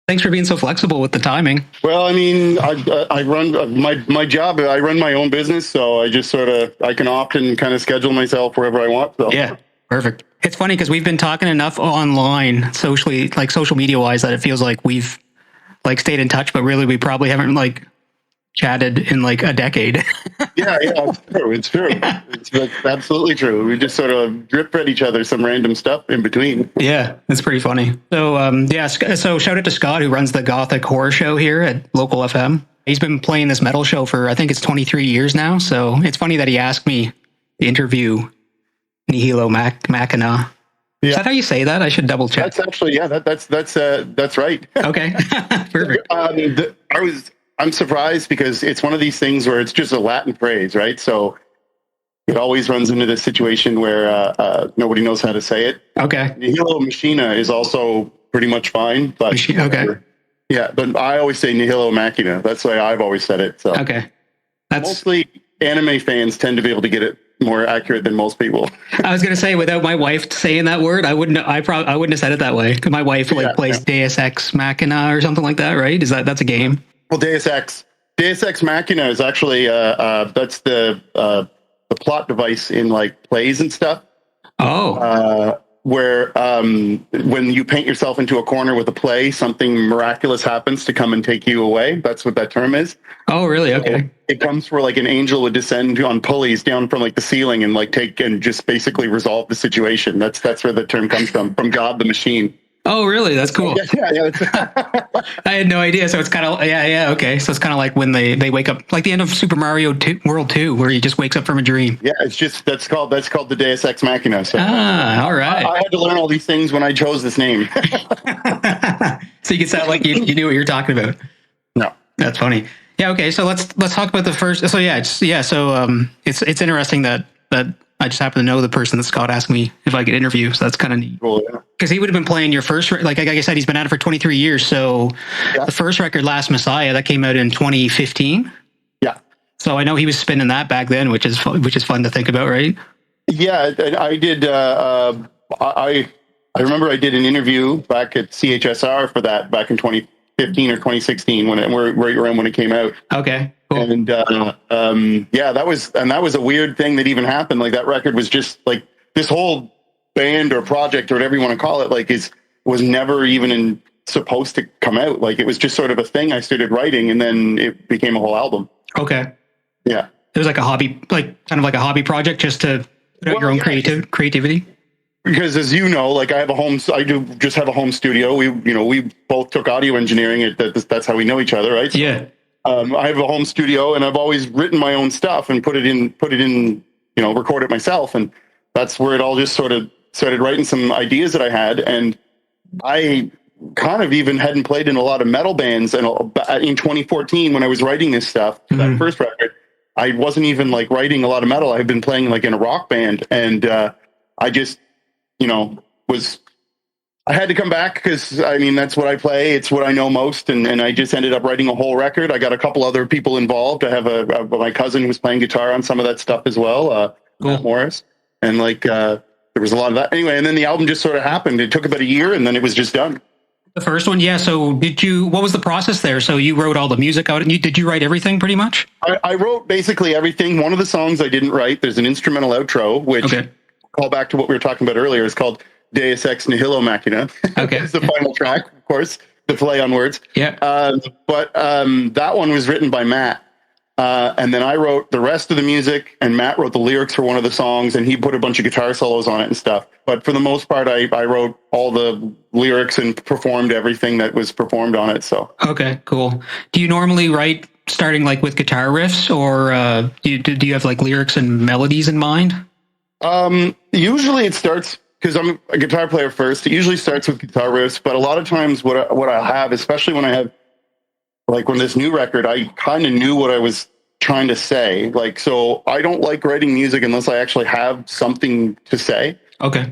Thanks for being so flexible with the timing. Well, I mean, I run my job. I run my own business, so I just I can often kind of schedule myself wherever I want. So. Yeah, perfect. It's funny because we've been talking enough online, socially, like social media wise, that it feels like we've like stayed in touch, but really we probably haven't like chatted in like a decade. Yeah, it's true. It's like absolutely true. We just sort of drip fed each other some random stuff in between. Yeah, it's pretty funny. So, so shout out to Scott, who runs the Gothic Horror Show here at Local FM. He's been playing this metal show for, I think it's 23 years now. So it's funny that he asked me to interview Nihilo Machina. Yeah. Is that how you say that? I should double check. That's actually, that's right. Okay, perfect. I'm surprised because it's one of these things where it's just a Latin phrase, right? So it always runs into this situation where nobody knows how to say it. Okay. Nihilo Machina is also pretty much fine, but okay. Yeah, but I always say Nihilo Machina. That's the way I've always said it. So okay. Mostly anime fans tend to be able to get it more accurate than most people. I was going to say, without my wife saying that word, I wouldn't have said it that way. My wife plays Deus Ex Machina or something like that, right? That's a game? Well, Deus Ex Machina is actually that's the plot device in like plays and stuff. Oh, where when you paint yourself into a corner with a play, something miraculous happens to come and take you away. That's what that term is. Oh, really? Okay. So it comes where like an angel would descend on pulleys down from like the ceiling and like take and just basically resolve the situation. That's where the term comes from God the Machine. Oh, really? That's cool. Yeah. I had no idea. So it's kind of, okay. So it's kind of like when they wake up, like the end of Super Mario World 2, where he just wakes up from a dream. Yeah, that's called the Deus Ex Machina. So all right. I had to learn all these things when I chose this name. So you can sound like you knew what you're talking about. No. That's funny. Yeah, okay. So let's talk about the first. So it's interesting that I just happen to know the person that Scott asked me if I could interview. So that's kind of neat. Cool, yeah. Because he would have been playing your first, like I said, he's been at it for 23 years. So the first record, Last Messiah, that came out in 2015. Yeah. So I know he was spinning that back then, which is fun to think about, right? Yeah, I did. I remember I did an interview back at CHSR for that back in 2015 or 2016 right around when it came out. Okay. Cool. And that was a weird thing that even happened. Like that record was just like this whole band or project or whatever you want to call it, like was never even supposed to come out. Like it was just sort of a thing I started writing, and then it became a whole album. Okay. Yeah. It was like a hobby, like kind of like a hobby project, just to put out your own creativity. Because as you know, like I do just have a home studio. We both took audio engineering. That's how we know each other, right? So, yeah. I have a home studio, and I've always written my own stuff and put it in, record it myself. And that's where it all just sort of started writing some ideas that I had. And I kind of even hadn't played in a lot of metal bands. And in 2014, when I was writing this stuff, that first record, I wasn't even like writing a lot of metal. I had been playing like in a rock band. And I just, I had to come back because, I mean, that's what I play. It's what I know most. And I just ended up writing a whole record. I got a couple other people involved. I have my cousin who was playing guitar on some of that stuff as well, Matt Morris. And there was a lot of that. Anyway, and then the album just sort of happened. It took about a year, and then it was just done. The first one, yeah. So what was the process there? So you wrote all the music out, and did you write everything pretty much? I wrote basically everything. One of the songs I didn't write, there's an instrumental outro, which, call back to what we were talking about earlier, is called Deus Ex Nihilo Machina. Okay. It's the final track, of course, the play on words. Yeah. But that one was written by Matt. And then I wrote the rest of the music, and Matt wrote the lyrics for one of the songs, and he put a bunch of guitar solos on it and stuff. But for the most part, I wrote all the lyrics and performed everything that was performed on it. So. Okay, cool. Do you normally write starting like with guitar riffs, or do you have like lyrics and melodies in mind? Usually it starts, because I'm a guitar player first, it usually starts with guitar riffs, but a lot of times what I have, especially when I have, like when this new record, I kind of knew what I was trying to say. Like, so I don't like writing music unless I actually have something to say. Okay.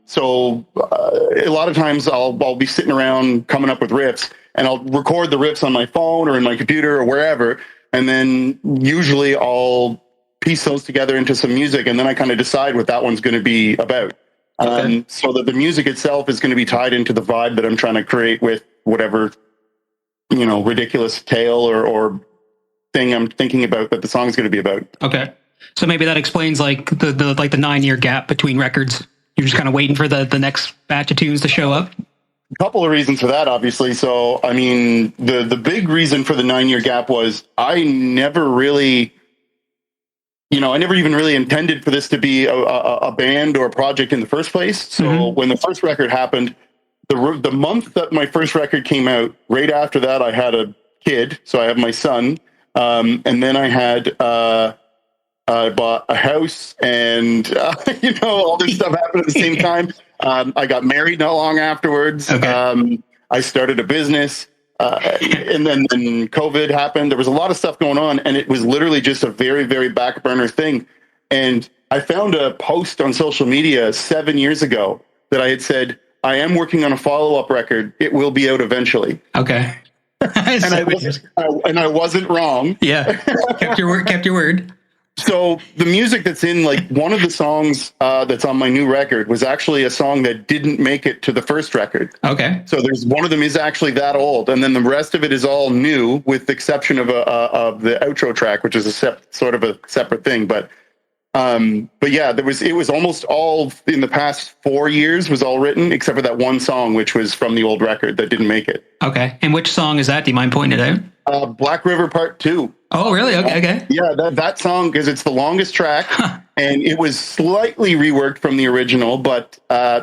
So a lot of times I'll be sitting around coming up with riffs, and I'll record the riffs on my phone or in my computer or wherever. And then usually I'll piece those together into some music, and then I kind of decide what that one's going to be about. So that the music itself is going to be tied into the vibe that I'm trying to create with whatever, ridiculous tale or thing I'm thinking about that the song is going to be about. Okay. So maybe that explains like the 9-year gap between records. You're just kind of waiting for the next batch of tunes to show up. A couple of reasons for that, obviously. So, I mean, the big reason for the 9-year gap was I never really, I never even really intended for this to be a band or a project in the first place. So when the first record happened, the month that my first record came out, right after that, I had a kid. So I have my son. And then I had, I bought a house and, all this stuff happened at the same time. I got married not long afterwards. Okay. I started a business, and then COVID happened. There was a lot of stuff going on, and it was literally just a very, very back burner thing. And I found a post on social media 7 years ago that I had said, I am working on a follow-up record. It will be out eventually. Okay. And I wasn't wrong. Yeah. Kept your word. So the music that's in one of the songs that's on my new record was actually a song that didn't make it to the first record. Okay. So there's one of them is actually that old, and then the rest of it is all new, with the exception of the outro track, which is sort of a separate thing. But yeah, it was almost all in the past 4 years was all written except for that one song, which was from the old record that didn't make it. Okay. And which song is that? Do you mind pointing it out? Black River Part 2. Oh, really? Okay. Yeah, that song, because it's the longest track, and it was slightly reworked from the original, but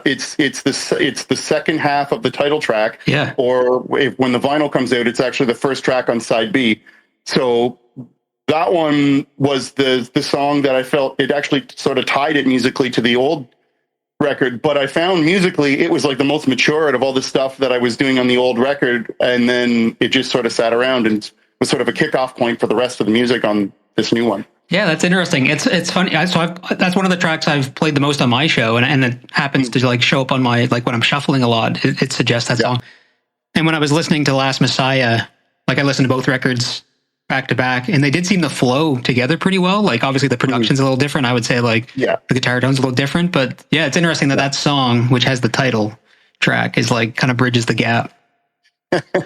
it's the second half of the title track. Yeah. Or when the vinyl comes out, it's actually the first track on side B. So that one was the song that I felt it actually sort of tied it musically to the old record, but I found musically it was like the most mature out of all the stuff that I was doing on the old record, and then it just sort of sat around and was sort of a kickoff point for the rest of the music on this new one. Yeah, that's interesting. It's funny. That's one of the tracks I've played the most on my show, and it happens to show up on my when I'm shuffling a lot. It suggests that song. And when I was listening to Last Messiah, I listened to both records back to back, and they did seem to flow together pretty well. Obviously the production's a little different. I would say the guitar tone's a little different, but yeah, it's interesting that song, which has the title track, is kind of bridges the gap.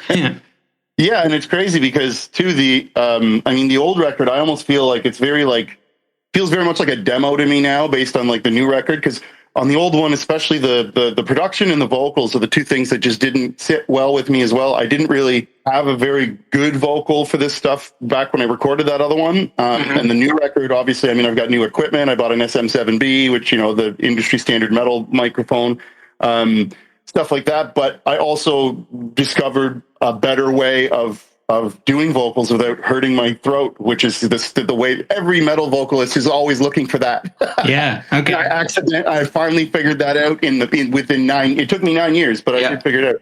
Yeah. Yeah, and it's crazy because too the old record, I almost feel like it's feels very much like a demo to me now based on the new record, because on the old one, especially the production and the vocals are the two things that just didn't sit well with me as well. I didn't really have a very good vocal for this stuff back when I recorded that other one. And the new record, obviously, I've got new equipment. I bought an SM7B, which, the industry standard metal microphone, stuff like that. But I also discovered a better way of doing vocals without hurting my throat, which is the way every metal vocalist is always looking for that. Yeah. Okay. I finally figured that out within 9. It took me 9 years, but I did figure it out.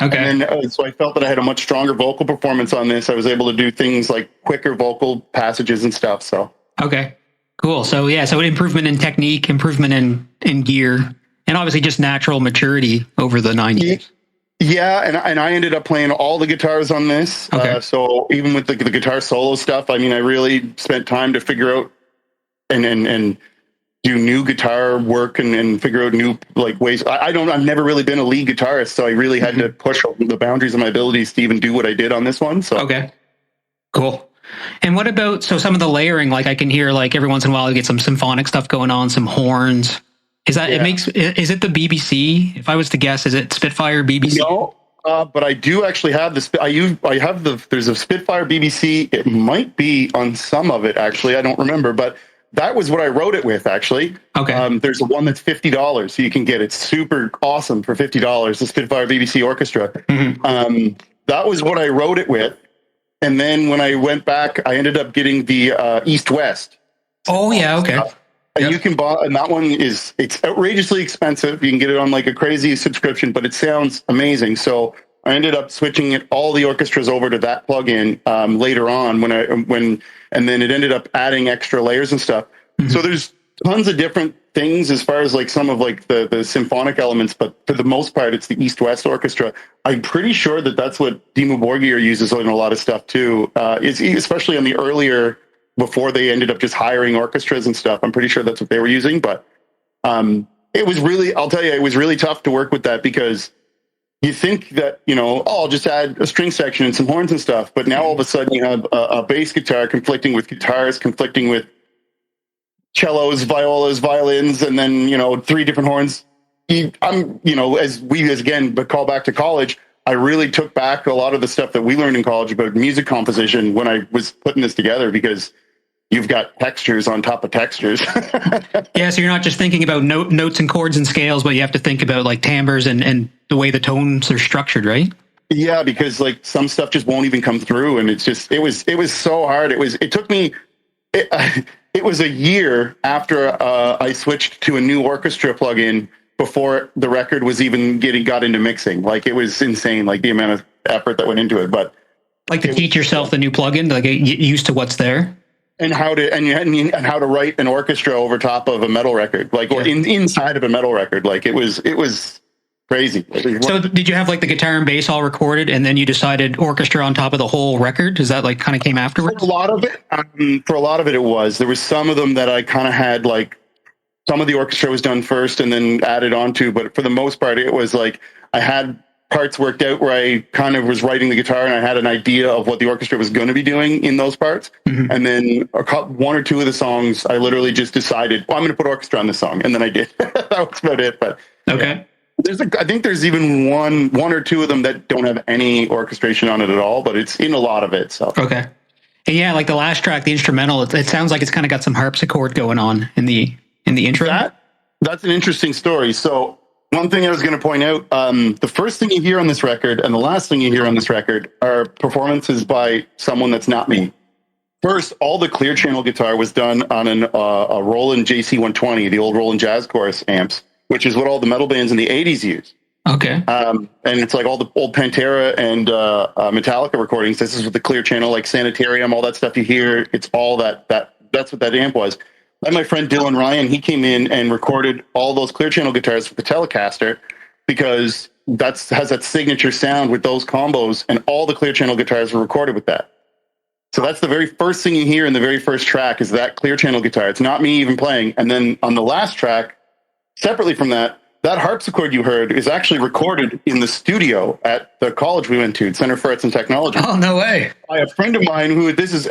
Okay. And then, so I felt that I had a much stronger vocal performance on this. I was able to do things like quicker vocal passages and stuff. So. Okay. Cool. So so an improvement in technique, improvement in gear, and obviously just natural maturity over the 9 years. Yeah, and I ended up playing all the guitars on this. Okay. So even with the guitar solo stuff, I really spent time to figure out and do new guitar work and figure out new ways. I've never really been a lead guitarist, so I really had to push the boundaries of my abilities to even do what I did on this one. So okay, cool. And what about some of the layering? I can hear every once in a while you get some symphonic stuff going on, some horns. Is that is it the BBC? If I was to guess, is it Spitfire BBC? No, but I do actually have there's a Spitfire BBC. It might be on some of it actually. I don't remember, but that was what I wrote it with actually. Okay. There's one that's $50, so you can get it super awesome for $50. The Spitfire BBC Orchestra. Mm-hmm. That was what I wrote it with, and then when I went back, I ended up getting the East West. Oh yeah, okay. And you can buy, and that one it's outrageously expensive. You can get it on a crazy subscription, but it sounds amazing. So I ended up switching all the orchestras over to that plugin later on and then it ended up adding extra layers and stuff. Mm-hmm. So there's tons of different things as far as some of the symphonic elements, but for the most part, it's the East West Orchestra. I'm pretty sure that's what Dimmu Borgir uses in a lot of stuff too. Especially on the earlier, before they ended up just hiring orchestras and stuff. I'm pretty sure that's what they were using, but it was really, I'll tell you, it was really tough to work with that because, you think that, I'll just add a string section and some horns and stuff. But now all of a sudden you have a bass guitar conflicting with guitars, conflicting with cellos, violas, violins, and then, three different horns. But call back to college, I really took back a lot of the stuff that we learned in college about music composition when I was putting this together, because you've got textures on top of textures. Yeah, so you're not just thinking about notes and chords and scales, but you have to think about like timbres and the way the tones are structured, right? Yeah, because like some stuff just won't even come through, and it was so hard. It took me. It was a year after I switched to a new orchestra plugin before the record was even got into mixing. Like, it was insane, like the amount of effort that went into it. But like to teach yourself the new plugin, like get used to what's there. And how to write an orchestra over top of a metal record, like, or inside of a metal record. Like, it was crazy. So did you have like the guitar and bass all recorded, and then you decided orchestra on top of the whole record? Is that like kind of came afterwards? For a lot of it, it was. There was some of them that I kind of had, like, some of the orchestra was done first and then added on to, but for the most part, it was like I had parts worked out where I kind of was writing the guitar and I had an idea of what the orchestra was going to be doing in those parts. Mm-hmm. And then one or two of the songs, I literally just decided, well, I'm going to put orchestra on this song. And then I did. That was about it. But okay. Yeah. I think there's even one or two of them that don't have any orchestration on it at all, but it's in a lot of it. So okay. And yeah, like the last track, the instrumental, it sounds like it's kind of got some harpsichord going on in the intro. That's an interesting story. So one thing I was going to point out, the first thing you hear on this record and the last thing you hear on this record are performances by someone that's not me. First, all the clear channel guitar was done on a Roland JC120, the old Roland Jazz Chorus amps, which is what all the metal bands in the 80s used. Okay. And it's like all the old Pantera and Metallica recordings. This is with the clear channel, like Sanitarium, all that stuff you hear. It's all that's what that amp was. And my friend Dylan Ryan, he came in and recorded all those clear channel guitars with the Telecaster, because has that signature sound with those combos, and all the clear channel guitars were recorded with that. So that's the very first thing you hear in the very first track is that clear channel guitar. It's not me even playing. And then on the last track, separately from that harpsichord you heard is actually recorded in the studio at the college we went to, Center for Arts and Technology. Oh, no way. By a friend of mine this is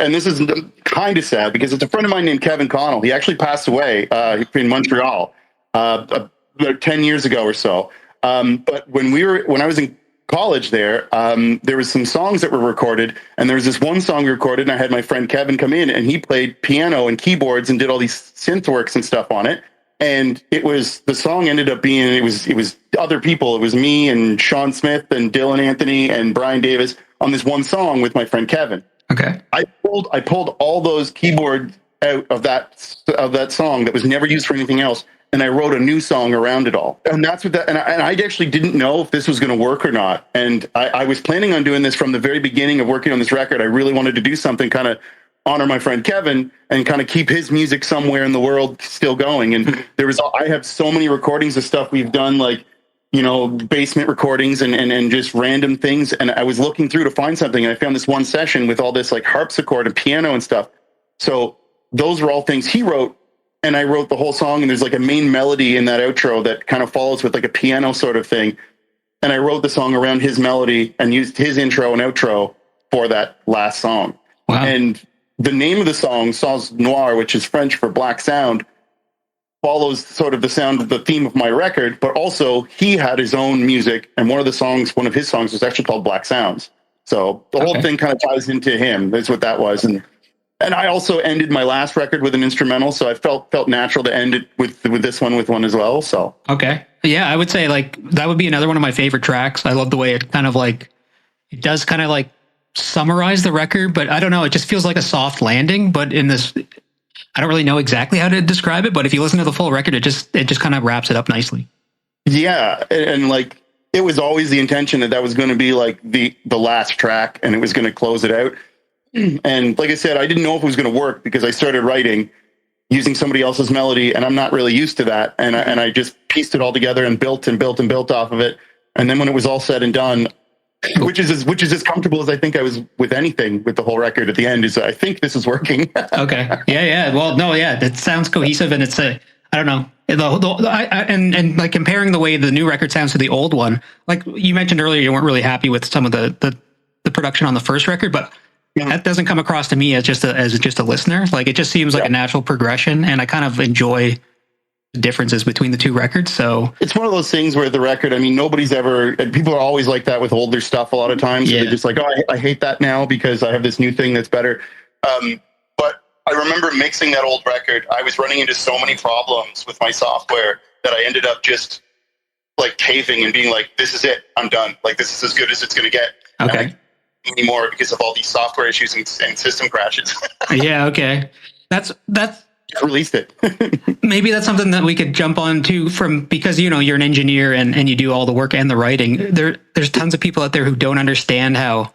kind of sad, because it's a friend of mine named Kevin Connell. He actually passed away in Montreal about 10 years ago or so. But when I was in college there was some songs that were recorded, and there was this one song we recorded, and I had my friend Kevin come in, and he played piano and keyboards and did all these synth works and stuff on it. And the song ended up being, it was other people. It was me and Sean Smith and Dylan Anthony and Brian Davis on this one song with my friend Kevin. Okay. I pulled all those keyboards out of that song that was never used for anything else, and I wrote a new song around it all. And that's what and I actually didn't know if this was going to work or not. And I was planning on doing this from the very beginning of working on this record. I really wanted to do something kind of honor my friend Kevin and kind of keep his music somewhere in the world still going. And I have so many recordings of stuff we've done, like, basement recordings and just random things. And I was looking through to find something, and I found this one session with all this like harpsichord and piano and stuff. So those were all things he wrote, and I wrote the whole song, and there's like a main melody in that outro that kind of follows with like a piano sort of thing. And I wrote the song around his melody and used his intro and outro for that last song. Wow. And the name of the song, Sans Noir, which is French for black sound, follows sort of the sound of the theme of my record, but also he had his own music, and one of his songs was actually called Black Sounds. So the whole thing kind of ties into him. That's what that was. And I also ended my last record with an instrumental, so I felt natural to end it with this one with one as well. So okay. Yeah, I would say like that would be another one of my favorite tracks. I love the way it kind of like it does kind of like summarize the record, but I don't know, it just feels like a soft landing. But in this, I don't really know exactly how to describe it, but if you listen to the full record, it just kind of wraps it up nicely. Yeah, and like it was always the intention that was going to be like the last track, and it was going to close it out. And like I said, I didn't know if it was going to work, because I started writing using somebody else's melody, and I'm not really used to that. And I just pieced it all together and built off of it. And then when it was all said and done, which is as comfortable as I think I was with anything with the whole record at the end, is I think this is working. Okay. Yeah. Well, no, yeah, that sounds cohesive, and it's I don't know. And like comparing the way the new record sounds to the old one, like you mentioned earlier, you weren't really happy with some of the production on the first record, but that doesn't come across to me as just a listener. Like it just seems like a natural progression, and I kind of enjoy the differences between the two records. So it's one of those things where the record, I mean, people are always like that with older stuff a lot of times. Yeah. They're just like, oh, I hate that now because I have this new thing that's better. But I remember mixing that old record. I was running into so many problems with my software that I ended up just like caving and being like, this is it. I'm done. Like, this is as good as it's going to get. Okay. Anymore because of all these software issues and system crashes. Yeah. Okay. That's released it. Maybe that's something that we could jump on to because you're an engineer and you do all the work and the writing. There's tons of people out there who don't understand how,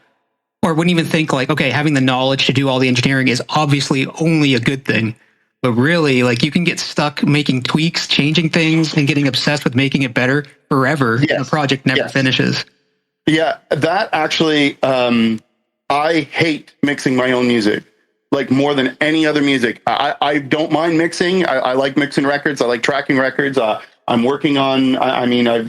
or wouldn't even think like, okay, having the knowledge to do all the engineering is obviously only a good thing. But really, like, you can get stuck making tweaks, changing things, and getting obsessed with making it better forever. Yes. And the project never finishes. Yeah, that actually, I hate mixing my own music, like more than any other music. I don't mind mixing. I like mixing records. I like tracking records. I'm working on,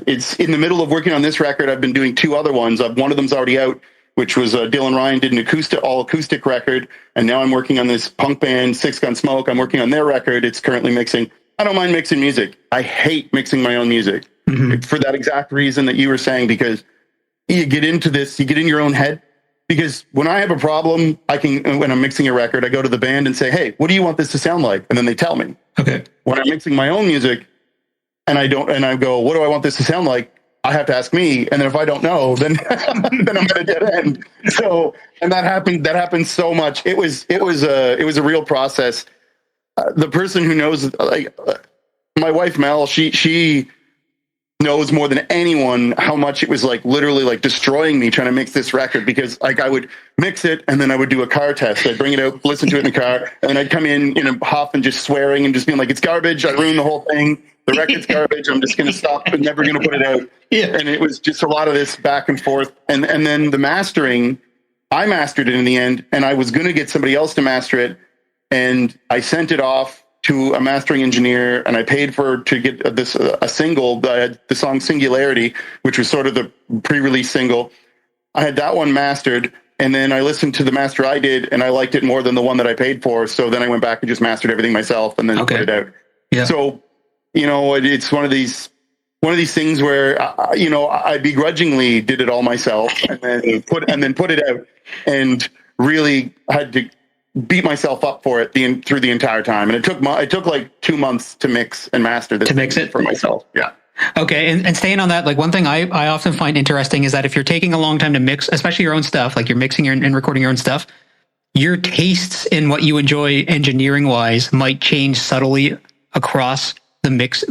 it's in the middle of working on this record. I've been doing two other ones. One of them's already out, which was Dylan Ryan did an all acoustic record. And now I'm working on this punk band, Six Gun Smoke. I'm working on their record. It's currently mixing. I don't mind mixing music. I hate mixing my own music for that exact reason that you were saying, because you get into this, you get in your own head. Because when I have a problem, when I'm mixing a record, I go to the band and say, hey, what do you want this to sound like? And then they tell me. Okay. When I'm mixing my own music and I go, what do I want this to sound like? I have to ask me. And then if I don't know, then then I'm at a dead end. So, and that happened so much. It was a real process. The person who knows, like my wife, Mel, she knows more than anyone how much it was like literally like destroying me trying to mix this record, because like I would mix it and then I would do a car test. I'd bring it out, listen to it in the car, and then I'd come in a huff and just swearing and just being like, it's garbage. I ruined the whole thing. The record's garbage. I'm just going to stop and never going to put it out. Yeah. And it was just a lot of this back and forth. And then the mastering, I mastered it in the end, and I was going to get somebody else to master it. And I sent it off to a mastering engineer, and I paid to get a single, the song Singularity, which was sort of the pre-release single. I had that one mastered, and then I listened to the master I did, and I liked it more than the one that I paid for. So then I went back and just mastered everything myself, and then put it out. Yeah. So, it's one of these things where, I begrudgingly did it all myself, and then put it out, and really had to beat myself up for it through the entire time. And it took like 2 months to mix and master this, to mix it for myself. Yeah. Okay. And staying on that, like one thing I often find interesting is that if you're taking a long time to mix, especially your own stuff, like you're mixing and recording your own stuff, your tastes in what you enjoy engineering wise might change subtly across the mix.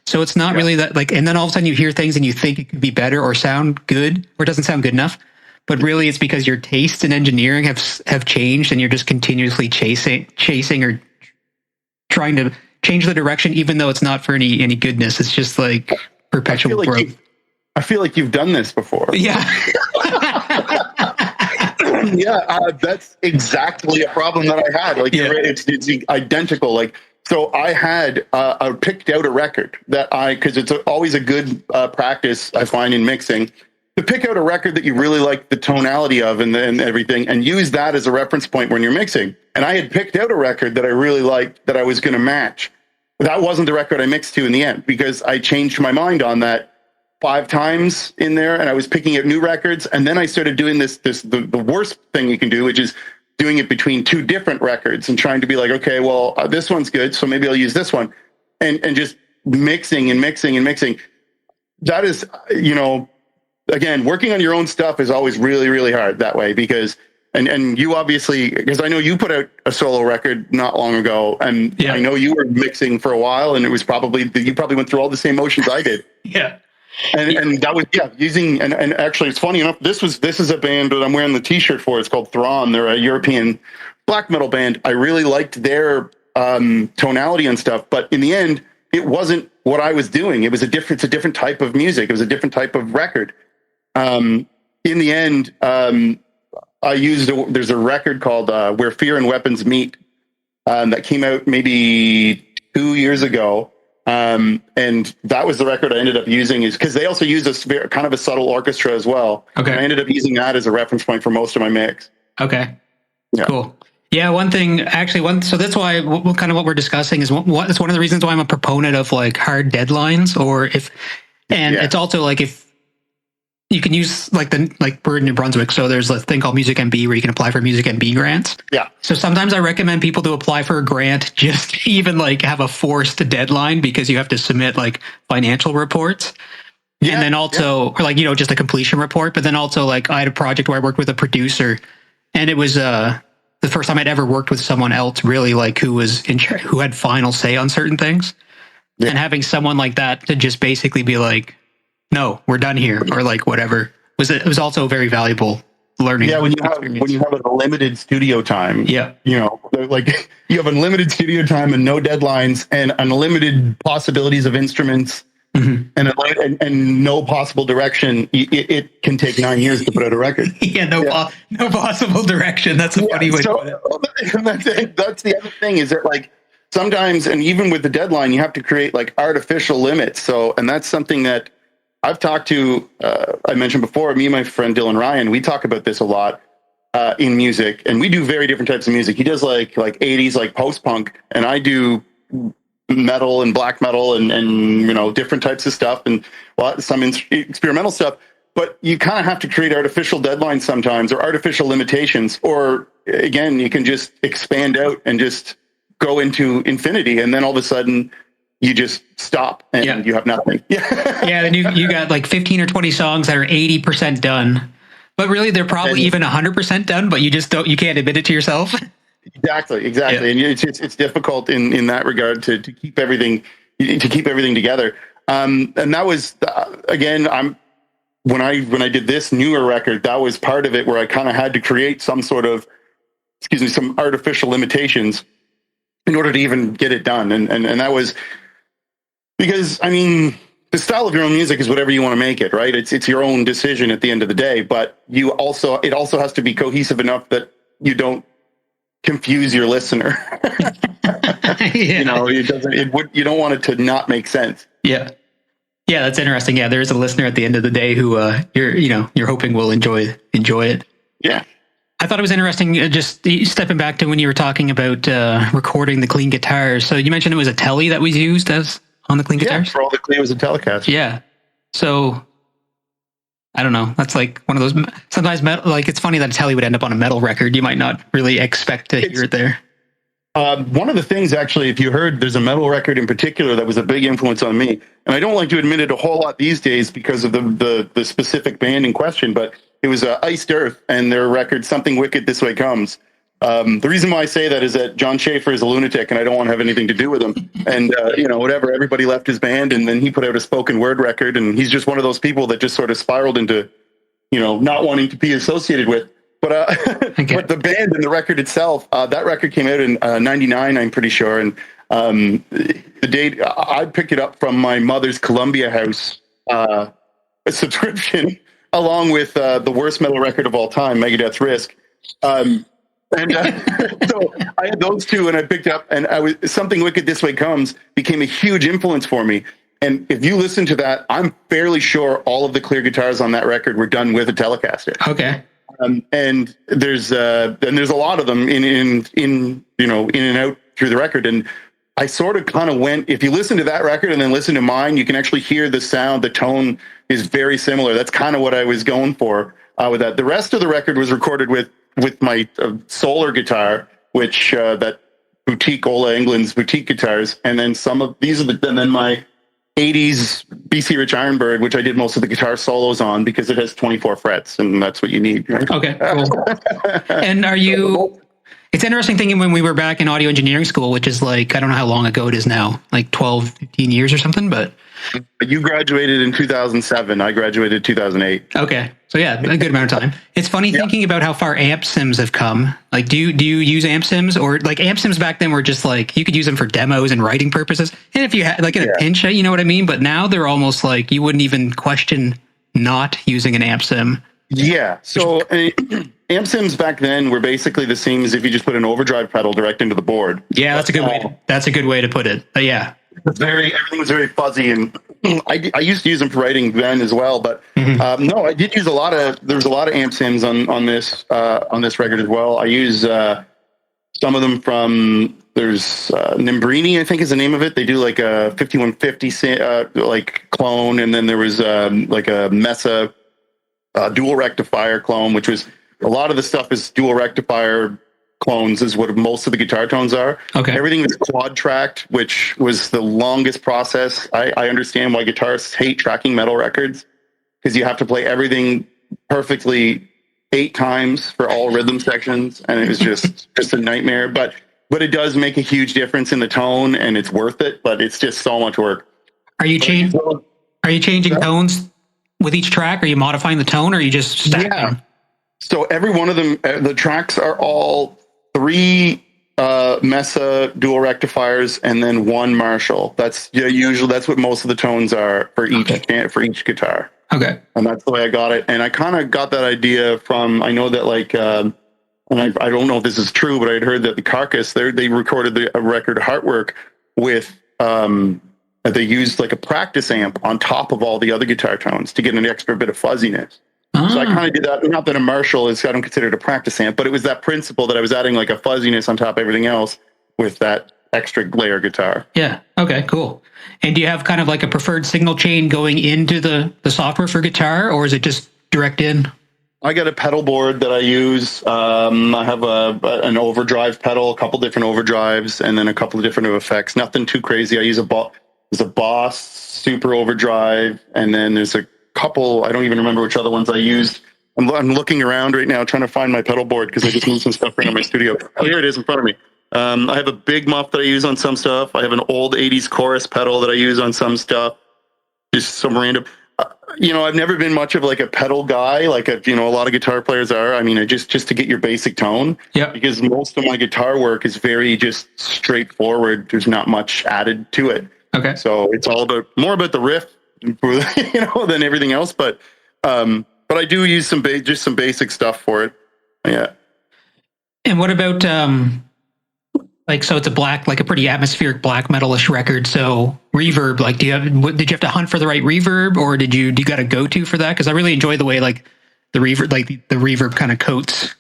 So it's not really that like, and then all of a sudden you hear things and you think it could be better or sound good, or it doesn't sound good enough. But really, it's because your tastes in engineering have changed, and you're just continuously chasing or trying to change the direction, even though it's not for any goodness. It's just like perpetual growth. I feel like you've done this before. Yeah. That's exactly a problem that I had. Like, it's identical. Like, so I had picked out a record because it's always a good practice, I find, in mixing, to pick out a record that you really like the tonality of and everything, and use that as a reference point when you're mixing. And I had picked out a record that I really liked that I was going to match. That wasn't the record I mixed to in the end, because I changed my mind on that 5 times in there, and I was picking out new records. And then I started doing the worst thing you can do, which is doing it between 2 different records and trying to be like, okay, well, this one's good, so maybe I'll use this one, and just mixing and mixing and mixing. That is, again, working on your own stuff is always really, really hard that way, because, and you obviously, because I know you put out a solo record not long ago, and I know you were mixing for a while, and it was you probably went through all the same motions I did. Yeah. And that was, using, and actually it's funny enough, this is a band that I'm wearing the t-shirt for. It's called Thrawn. They're a European black metal band. I really liked their tonality and stuff, but in the end, it wasn't what I was doing. It's a different type of music. It was a different type of record. In the end, I used there's a record called Where Fear and Weapons Meet that came out maybe 2 years ago, And that was the record I ended up using, is because they also use kind of a subtle orchestra as well. Okay. And I ended up using that as a reference point for most of my mix. Okay. Yeah. Cool. Yeah. So that's why kind of what we're discussing is it's one of the reasons why I'm a proponent of like hard deadlines, it's also like if you can use like we're in New Brunswick, so there's a thing called Music MB where you can apply for Music MB grants. Yeah. So sometimes I recommend people to apply for a grant, just even like have a forced deadline, because you have to submit like financial reports. Yeah, and then also or like, just a completion report. But then also like I had a project where I worked with a producer, and it was the first time I'd ever worked with someone else really like who had final say on certain things. Yeah. And having someone like that to just basically be like, no, we're done here, or like whatever, it was also very valuable learning. Yeah, when you have a limited studio time. Yeah, like you have unlimited studio time and no deadlines and unlimited possibilities of instruments, and no possible direction. It can take 9 years to put out a record. No possible direction. That's a funny way to put it. That's the other thing, is that like sometimes, and even with the deadline, you have to create like artificial limits. And that's something that I've talked to, I mentioned before, me and my friend Dylan Ryan, we talk about this a lot in music, and we do very different types of music. He does like 80s, like post-punk, and I do metal and black metal and different types of stuff, and some experimental stuff. But you kind of have to create artificial deadlines sometimes, or artificial limitations, or again, you can just expand out and just go into infinity, and then all of a sudden you just stop and you have nothing. Yeah. Then you got like 15 or 20 songs that are 80% done, but really they're probably even 100% done, but you can't admit it to yourself. Exactly. Yeah. And it's difficult in that regard to keep everything together. And that was, again, when I did this newer record, that was part of it, where I kind of had to create some artificial limitations in order to even get it done. And that was, because, I mean, the style of your own music is whatever you want to make it, right? It's your own decision at the end of the day, but it also has to be cohesive enough that you don't confuse your listener. You don't want it to not make sense. Yeah. Yeah, that's interesting. Yeah, there's a listener at the end of the day who you're hoping will enjoy it. Yeah. I thought it was interesting, just stepping back to when you were talking about recording the clean guitars. So you mentioned it was a Tele that was used on the clean guitars? Yeah, for all the clean, it was a Telecaster. Yeah. So I don't know. That's like one of those, sometimes metal, like it's funny that a Tele would end up on a metal record. You might not really expect to hear it there. One of the things, actually, if you heard, there's a metal record in particular that was a big influence on me. And I don't like to admit it a whole lot these days because of the specific band in question, but it was Iced Earth and their record, Something Wicked This Way Comes. The reason why I say that is that John Schaefer is a lunatic and I don't want to have anything to do with him. And, whatever, everybody left his band, and then he put out a spoken word record, and he's just one of those people that just sort of spiraled into, not wanting to be associated with. But but the band and the record itself, that record came out in 99, I'm pretty sure. And the date, I picked it up from my mother's Columbia House subscription, along with the worst metal record of all time, Megadeth's Risk. So I had those two, and I picked up, and Something Wicked This Way Comes became a huge influence for me. And if you listen to that, I'm fairly sure all of the clear guitars on that record were done with a Telecaster. Okay. And there's a lot of them in and out through the record. And I sort of kind of went, if you listen to that record and then listen to mine, you can actually hear the sound, the tone is very similar. That's kind of what I was going for with that. The rest of the record was recorded with my Solar guitar, which that boutique, Ola England's boutique guitars. And then and then my 80s BC Rich Ironbird, which I did most of the guitar solos on because it has 24 frets, and that's what you need. Right? Okay, cool. And it's interesting thinking when we were back in audio engineering school, which is like, I don't know how long ago it is now, like 12, 15 years or something, but. You graduated in 2007. I graduated 2008. Okay. So yeah, a good amount of time. It's funny thinking about how far amp sims have come. Like, do you use amp sims, or like amp sims back then were just like, you could use them for demos and writing purposes. And if you had like in a pinch, you know what I mean? But now they're almost like, you wouldn't even question not using an amp sim. Yeah. So amp sims back then were basically the same as if you just put an overdrive pedal direct into the board. Yeah, that's a good way to put it. Yeah. Everything was very fuzzy, and I used to use them for writing then as well. But no, I did use there's a lot of amp sims on this record as well. I use some of them from there's Nimbrini, I think is the name of it. They do like a 5150 like clone, and then there was like a Mesa dual rectifier clone, which was a lot of the stuff is dual rectifier clones is what most of the guitar tones are. Okay. Everything was quad tracked, which was the longest process. I understand why guitarists hate tracking metal records, because you have to play everything perfectly 8 times for all rhythm sections, and it was just a nightmare. But it does make a huge difference in the tone, and it's worth it. But it's just so much work. Are you changing tones with each track? Are you modifying the tone, or are you just stacking? Yeah. So every one of them, the tracks are all 3 Mesa dual rectifiers and then 1 Marshall. That's usually that's what most of the tones are for each guitar. Okay. And that's the way I got it. And I kind of got that idea from, I know that like, and I don't know if this is true, but I'd heard that the Carcass, they recorded the record Heartwork with, they used like a practice amp on top of all the other guitar tones to get an extra bit of fuzziness. So I kind of did that. Not that a Marshall is, I don't consider it a practice amp, but it was that principle that I was adding like a fuzziness on top of everything else with that extra layer guitar. Yeah. Okay, cool. And do you have kind of like a preferred signal chain going into the software for guitar, or is it just direct in? I got a pedal board that I use. I have an overdrive pedal, a couple different overdrives, and then a couple of different effects. Nothing too crazy. I use there's a Boss Super Overdrive, and then there's a couple, I don't even remember which other ones I used. I'm looking around right now trying to find my pedal board because I just moved some stuff around my studio. Oh, here it is in front of me. I have a big muff that I use on some stuff. I have an old 80s chorus pedal that I use on some stuff. Just some random. I've never been much of like a pedal guy, like a lot of guitar players are. I mean, just to get your basic tone. Yeah. Because most of my guitar work is very just straightforward. There's not much added to it. Okay. So it's all more about the riff, than everything else. But I do use some basic stuff for it. Yeah. And what about so it's a pretty atmospheric black metalish record. So reverb, like, did you have to hunt for the right reverb, or do you got a go-to for that? Because I really enjoy the way like the reverb, the reverb kind of coats,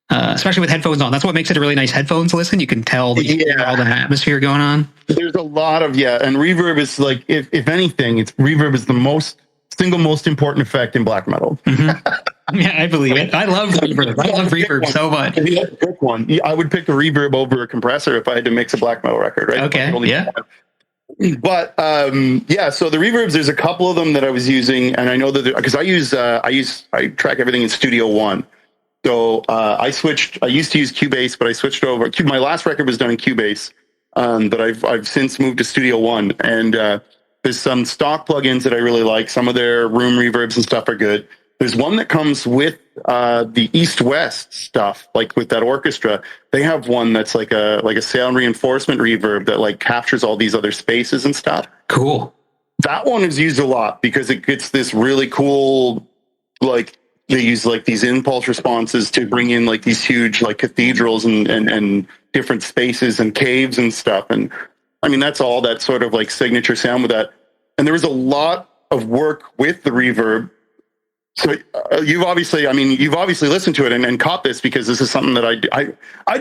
especially with headphones on. That's what makes it a really nice headphones listen. You can tell that you got all the atmosphere going on. There's a lot of and reverb is like if anything, reverb is the single most important effect in black metal. Mm-hmm. Yeah, I believe it. I love reverb. I love reverb so much. If you had to pick one, I would pick a reverb over a compressor if I had to mix a black metal record, right? Okay. Yeah. But so the reverbs, there's a couple of them that I was using, and I know that because I track everything in Studio One. So I used to use Cubase, but I switched over. My last record was done in Cubase, but I've since moved to Studio One, and there's some stock plugins that I really like. Some of their room reverbs and stuff are good. There's one that comes with the East-West stuff, like with that orchestra. They have one that's like a sound reinforcement reverb that like captures all these other spaces and stuff. Cool. That one is used a lot because it gets this really cool, like they use like these impulse responses to bring in like these huge like cathedrals and different spaces and caves and stuff. And I mean, that's all that sort of like signature sound with that. And there was a lot of work with the reverb. So you've obviously listened to it and caught this, because this is something that I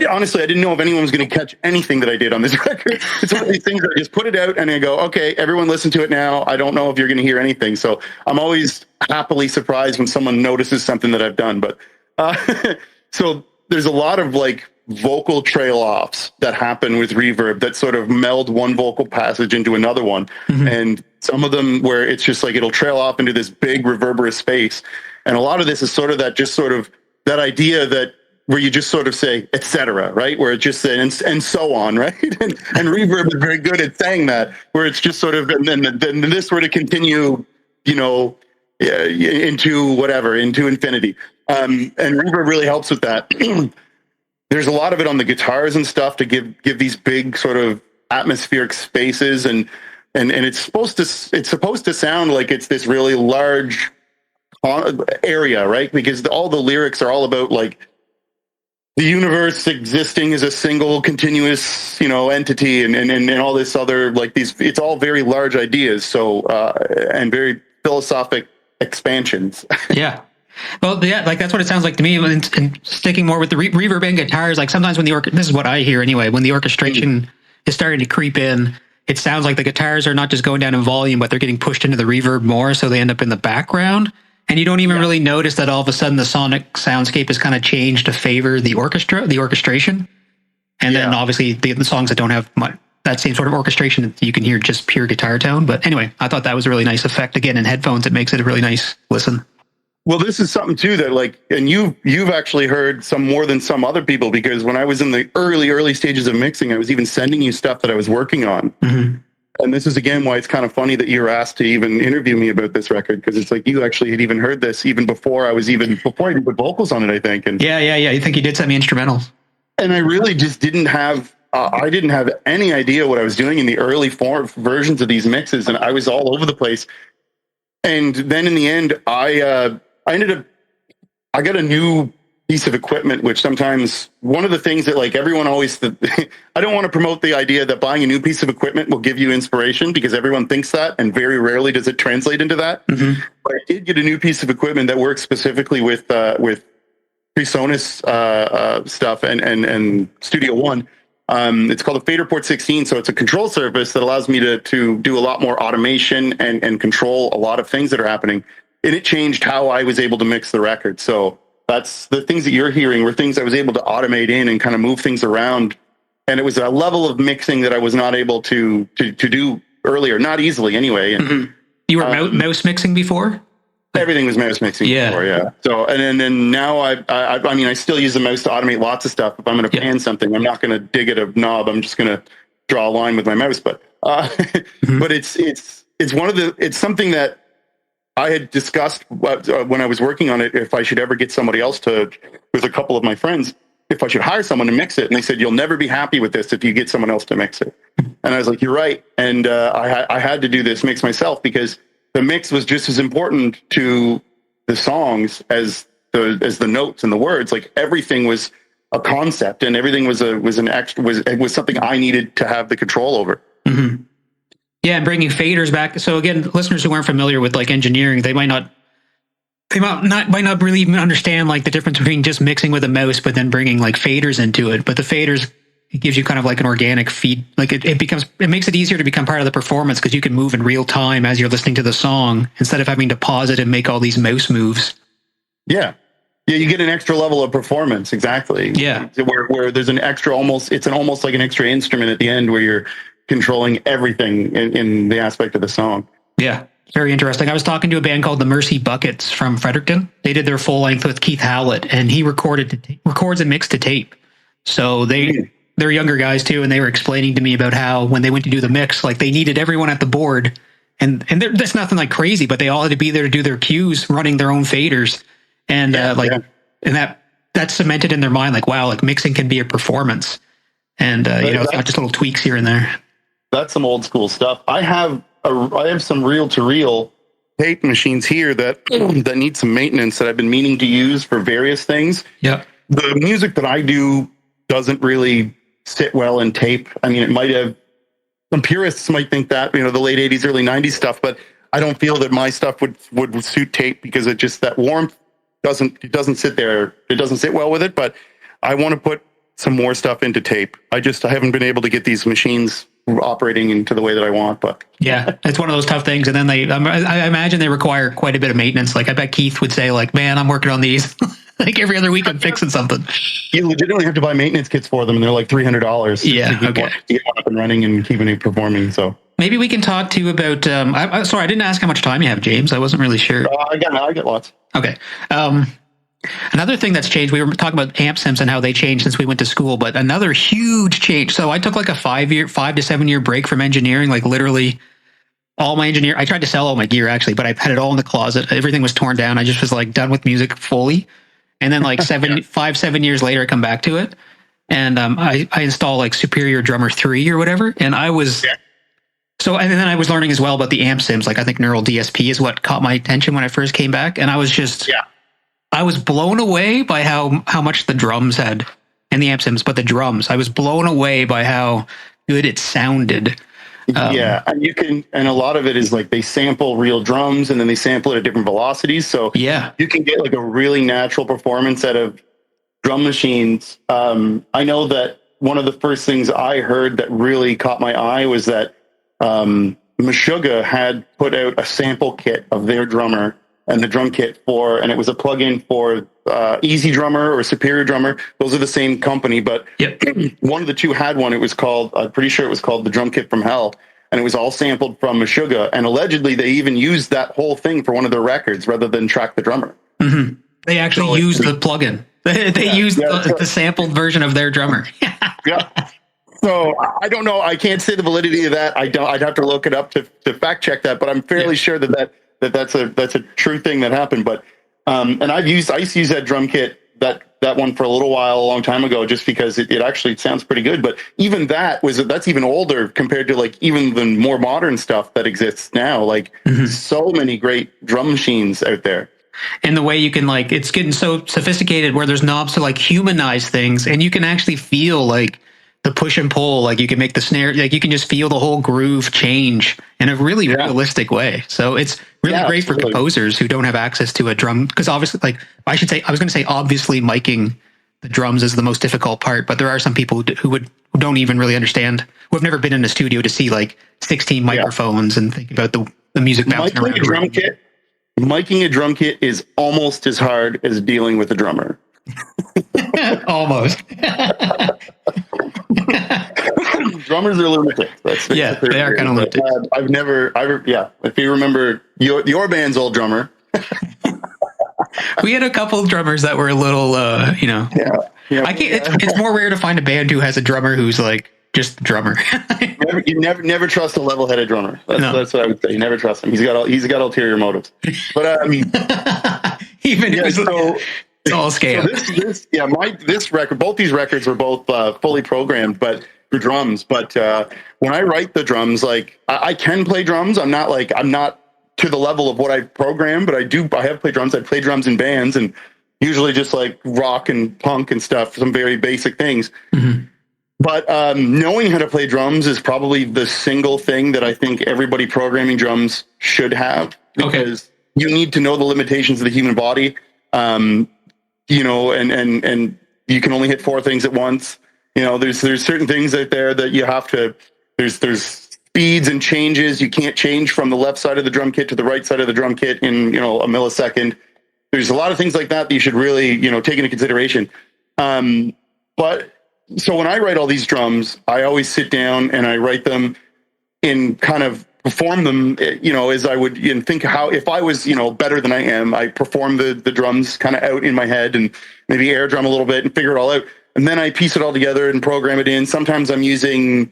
honestly, I didn't know if anyone was going to catch anything that I did on this record. It's one of these things that I just put it out and I go, okay, everyone listen to it now. I don't know if you're going to hear anything. So I'm always happily surprised when someone notices something that I've done. But so there's a lot of like vocal trail offs that happen with reverb that sort of meld one vocal passage into another one. Mm-hmm. And some of them where it's just like it'll trail off into this big reverberous space. And a lot of this is sort of that idea that where you just sort of say, etc., right? Where it just says, and so on, right? And reverb is very good at saying that, where it's just sort of, and then this were to continue, into infinity. And reverb really helps with that. There's a lot of it on the guitars and stuff to give these big sort of atmospheric spaces, and it's supposed to sound like it's this really large area, right? Because all the lyrics are all about like the universe existing as a single continuous, entity and all this other, like these, it's all very large ideas. So, and very philosophic expansions. Yeah. Well, yeah, like that's what it sounds like to me. And sticking more with the reverb and guitars, like sometimes when this is what I hear anyway, when the orchestration is starting to creep in, it sounds like the guitars are not just going down in volume, but they're getting pushed into the reverb more. So they end up in the background. And you don't even really notice that all of a sudden the sonic soundscape has kind of changed to favor the orchestration. And then obviously the songs that don't have that same sort of orchestration, you can hear just pure guitar tone. But anyway, I thought that was a really nice effect. Again, in headphones, it makes it a really nice listen. Well, this is something too that and you've actually heard some more than some other people, because when I was in the early stages of mixing, I was even sending you stuff that I was working on. Mm-hmm. And this is, again, why it's kind of funny that you were asked to even interview me about this record, because it's like you actually had even heard this even before I even put vocals on it, I think. And yeah. You think you did send me instrumentals. And I really just didn't have any idea what I was doing in the early versions of these mixes, and I was all over the place. And then in the end, I got a new piece of equipment, which sometimes one of the things that everyone always, I don't want to promote the idea that buying a new piece of equipment will give you inspiration, because everyone thinks that, and very rarely does it translate into that. Mm-hmm. But I did get a new piece of equipment that works specifically with PreSonus stuff and Studio One. It's called a Fader Port 16. So it's a control surface that allows me to do a lot more automation and control a lot of things that are happening. And it changed how I was able to mix the record. So that's the things that you're hearing were things I was able to automate in and kind of move things around. And it was a level of mixing that I was not able to do earlier, not easily anyway. And, mm-hmm. You were mouse mixing before? Everything was mouse mixing before, yeah. So, and then now I still use the mouse to automate lots of stuff. If I'm going to pan something, I'm not going to dig at a knob. I'm just going to draw a line with my mouse. But, mm-hmm. But it's something that I had discussed when I was working on it, if I should ever get somebody else with a couple of my friends, if I should hire someone to mix it. And they said, you'll never be happy with this if you get someone else to mix it. And I was like, you're right. And I had to do this mix myself, because the mix was just as important to the songs as the notes and the words. Like everything was a concept, and everything was something I needed to have the control over. Mm-hmm. Yeah, and bringing faders back. So again, listeners who aren't familiar with engineering, they might not really even understand the difference between just mixing with a mouse, but then bringing faders into it. But the faders, it gives you kind of an organic feed. It makes it easier to become part of the performance, because you can move in real time as you're listening to the song, instead of having to pause it and make all these mouse moves. Yeah. Yeah, you get an extra level of performance. Exactly. Yeah. Where there's an extra, almost like an extra instrument at the end, where you're controlling everything in the aspect of the song. Yeah. Very interesting. I was talking to a band called the Mercy Buckets from Fredericton. They did their full length with Keith Hallett, and he records and mixed to tape. So they're younger guys too, and they were explaining to me about how when they went to do the mix, they needed everyone at the board, and that's nothing crazy, but they all had to be there to do their cues, running their own faders, and and that cemented in their mind, wow, mixing can be a performance, and it's not just little tweaks here and there. That's some old school stuff. I have some reel-to-reel tape machines here that need some maintenance that I've been meaning to use for various things. Yeah, the music that I do doesn't really sit well in tape. I mean, it might have, some purists might think that, the late 80s, early 90s stuff, but I don't feel that my stuff would suit tape, because it just, that warmth doesn't sit there. It doesn't sit well with it, but I want to put some more stuff into tape. I haven't been able to get these machines operating into the way that I want, but yeah, it's one of those tough things. And then I imagine they require quite a bit of maintenance. I bet Keith would say man, I'm working on these. Every other week I'm fixing something. You legitimately have to buy maintenance kits for them, and they're $300. Yeah, to get one up and running and keeping it performing. So maybe we can talk to you about. Sorry, I didn't ask how much time you have, James. I wasn't really sure. I got lots. Okay. Another thing that's changed. We were talking about amp sims and how they changed since we went to school, but another huge change. So I took a 5 to 7 year break from engineering. Literally, all my I tried to sell all my gear actually, but I had it all in the closet. Everything was torn down. I just was done with music fully. And then 7 years later, I come back to it, and I install Superior Drummer 3 or whatever. And I was and then I was learning as well about the amp sims. I think Neural DSP is what caught my attention when I first came back, and I was just I was blown away by how much the drums had and the amp sims, but the drums. I was blown away by how good it sounded. Yeah, and a lot of it is like they sample real drums and then they sample it at different velocities. So yeah, you can get like a really natural performance out of drum machines. I know that one of the first things I heard that really caught my eye was that Meshuggah had put out a sample kit of their drummer and the drum kit and it was a plugin for Easy Drummer or Superior Drummer. Those are the same company, but yep. one of the two had one. It was called, I'm pretty sure it was called the Drum Kit from Hell, and it was all sampled from Meshuggah. And allegedly, they even used that whole thing for one of their records rather than track the drummer. Mm-hmm. They actually used the plugin. They used the sampled version of their drummer. Yeah. So I don't know. I can't say the validity of that. I'd have to look it up to fact check that. But I'm fairly sure that's a true thing that happened. But and I used to use that drum kit, that one for a little while, a long time ago, just because it actually sounds pretty good. But even that's even older compared to like even the more modern stuff that exists now. Like so many great drum machines out there. And the way you can like, it's getting so sophisticated where there's knobs to like humanize things, and you can actually feel like the push and pull, like you can make the snare, like you can just feel the whole groove change in a really realistic way. So it's really great for composers who don't have access to a drum, because obviously, like I was going to say, obviously miking the drums is the most difficult part, but there are some people who don't even really understand, who have never been in a studio to see like 16 microphones and think about the music bouncing around. Miking a drum kit is almost as hard as dealing with a drummer. Almost. Drummers are lunatic. They are kind of lunatic. If you remember your band's old drummer. We had a couple of drummers that were a little, it's more rare to find a band who has a drummer who's like just the drummer. you never trust a level-headed drummer. That's what I would say. You never trust him. He's got ulterior motives. But it's all scale. This record, both these records were both fully programmed, but for drums. But when I write the drums, like I can play drums. I'm not to the level of what I program, but I have played drums. I play drums in bands, and usually just like rock and punk and stuff, some very basic things. Mm-hmm. But knowing how to play drums is probably the single thing that I think everybody programming drums should have, because you need to know the limitations of the human body. And you can only hit 4 things at once. There's certain things out there that you have to, there's speeds and changes. You can't change from the left side of the drum kit to the right side of the drum kit in, a millisecond. There's a lot of things like that you should really, take into consideration. But so when I write all these drums, I always sit down and I write them in kind of perform them, as I would, and think how, if I was, better than I am, I perform the drums kind of out in my head and maybe air drum a little bit and figure it all out. And then I piece it all together and program it in. Sometimes I'm using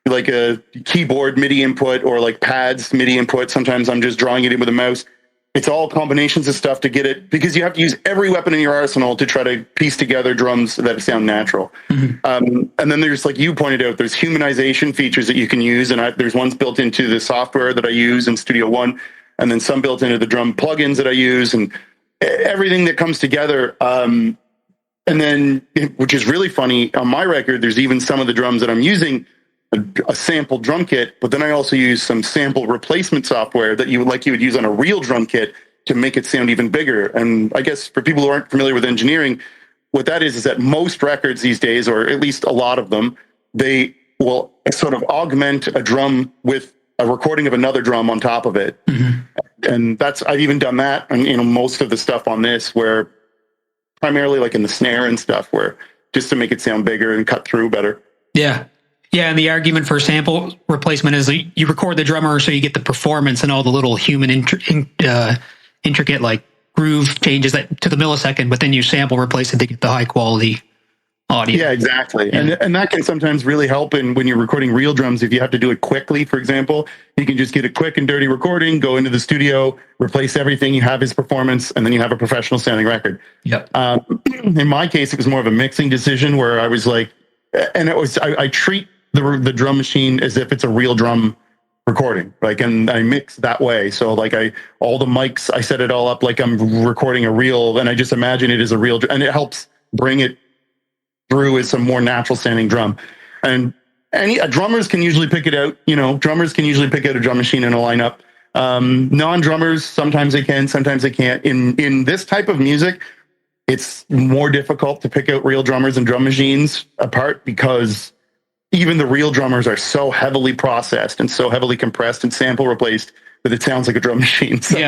like a keyboard MIDI input or like pads MIDI input. Sometimes I'm just drawing it in with a mouse. It's all combinations of stuff to get it, because you have to use every weapon in your arsenal to try to piece together drums that sound natural. Mm-hmm. And then there's, like you pointed out, there's humanization features that you can use. And there's ones built into the software that I use in Studio One, and then some built into the drum plugins that I use, and everything that comes together. And then, which is really funny, on my record, there's even some of the drums that I'm using a sample drum kit, but then I also use some sample replacement software that you would use on a real drum kit to make it sound even bigger. And I guess for people who aren't familiar with engineering, what that is that most records these days, or at least a lot of them, they will sort of augment a drum with a recording of another drum on top of it. Mm-hmm. And I've even done that, and most of the stuff on this, where primarily like in the snare and stuff, where just to make it sound bigger and cut through better. Yeah. Yeah, and the argument for sample replacement is you record the drummer so you get the performance and all the little human intricate like groove changes that to the millisecond, but then you sample replace it to get the high quality audio. Yeah, exactly. Yeah. And that can sometimes really help when you're recording real drums. If you have to do it quickly, for example, you can just get a quick and dirty recording, go into the studio, replace everything, you have his performance, and then you have a professional sounding record. Yep. In my case, it was more of a mixing decision where I was like, and it was, I treat the drum machine as if it's a real drum recording, like, and I mix that way. So like all the mics, I set it all up like I'm recording a real, and I just imagine it as a real, and it helps bring it through as some more natural sounding drum. And drummers can usually pick it out. Drummers can usually pick out a drum machine in a lineup. Non-drummers, sometimes they can, sometimes they can't. In this type of music, it's more difficult to pick out real drummers and drum machines apart, because even the real drummers are so heavily processed and so heavily compressed and sample replaced that it sounds like a drum machine. So,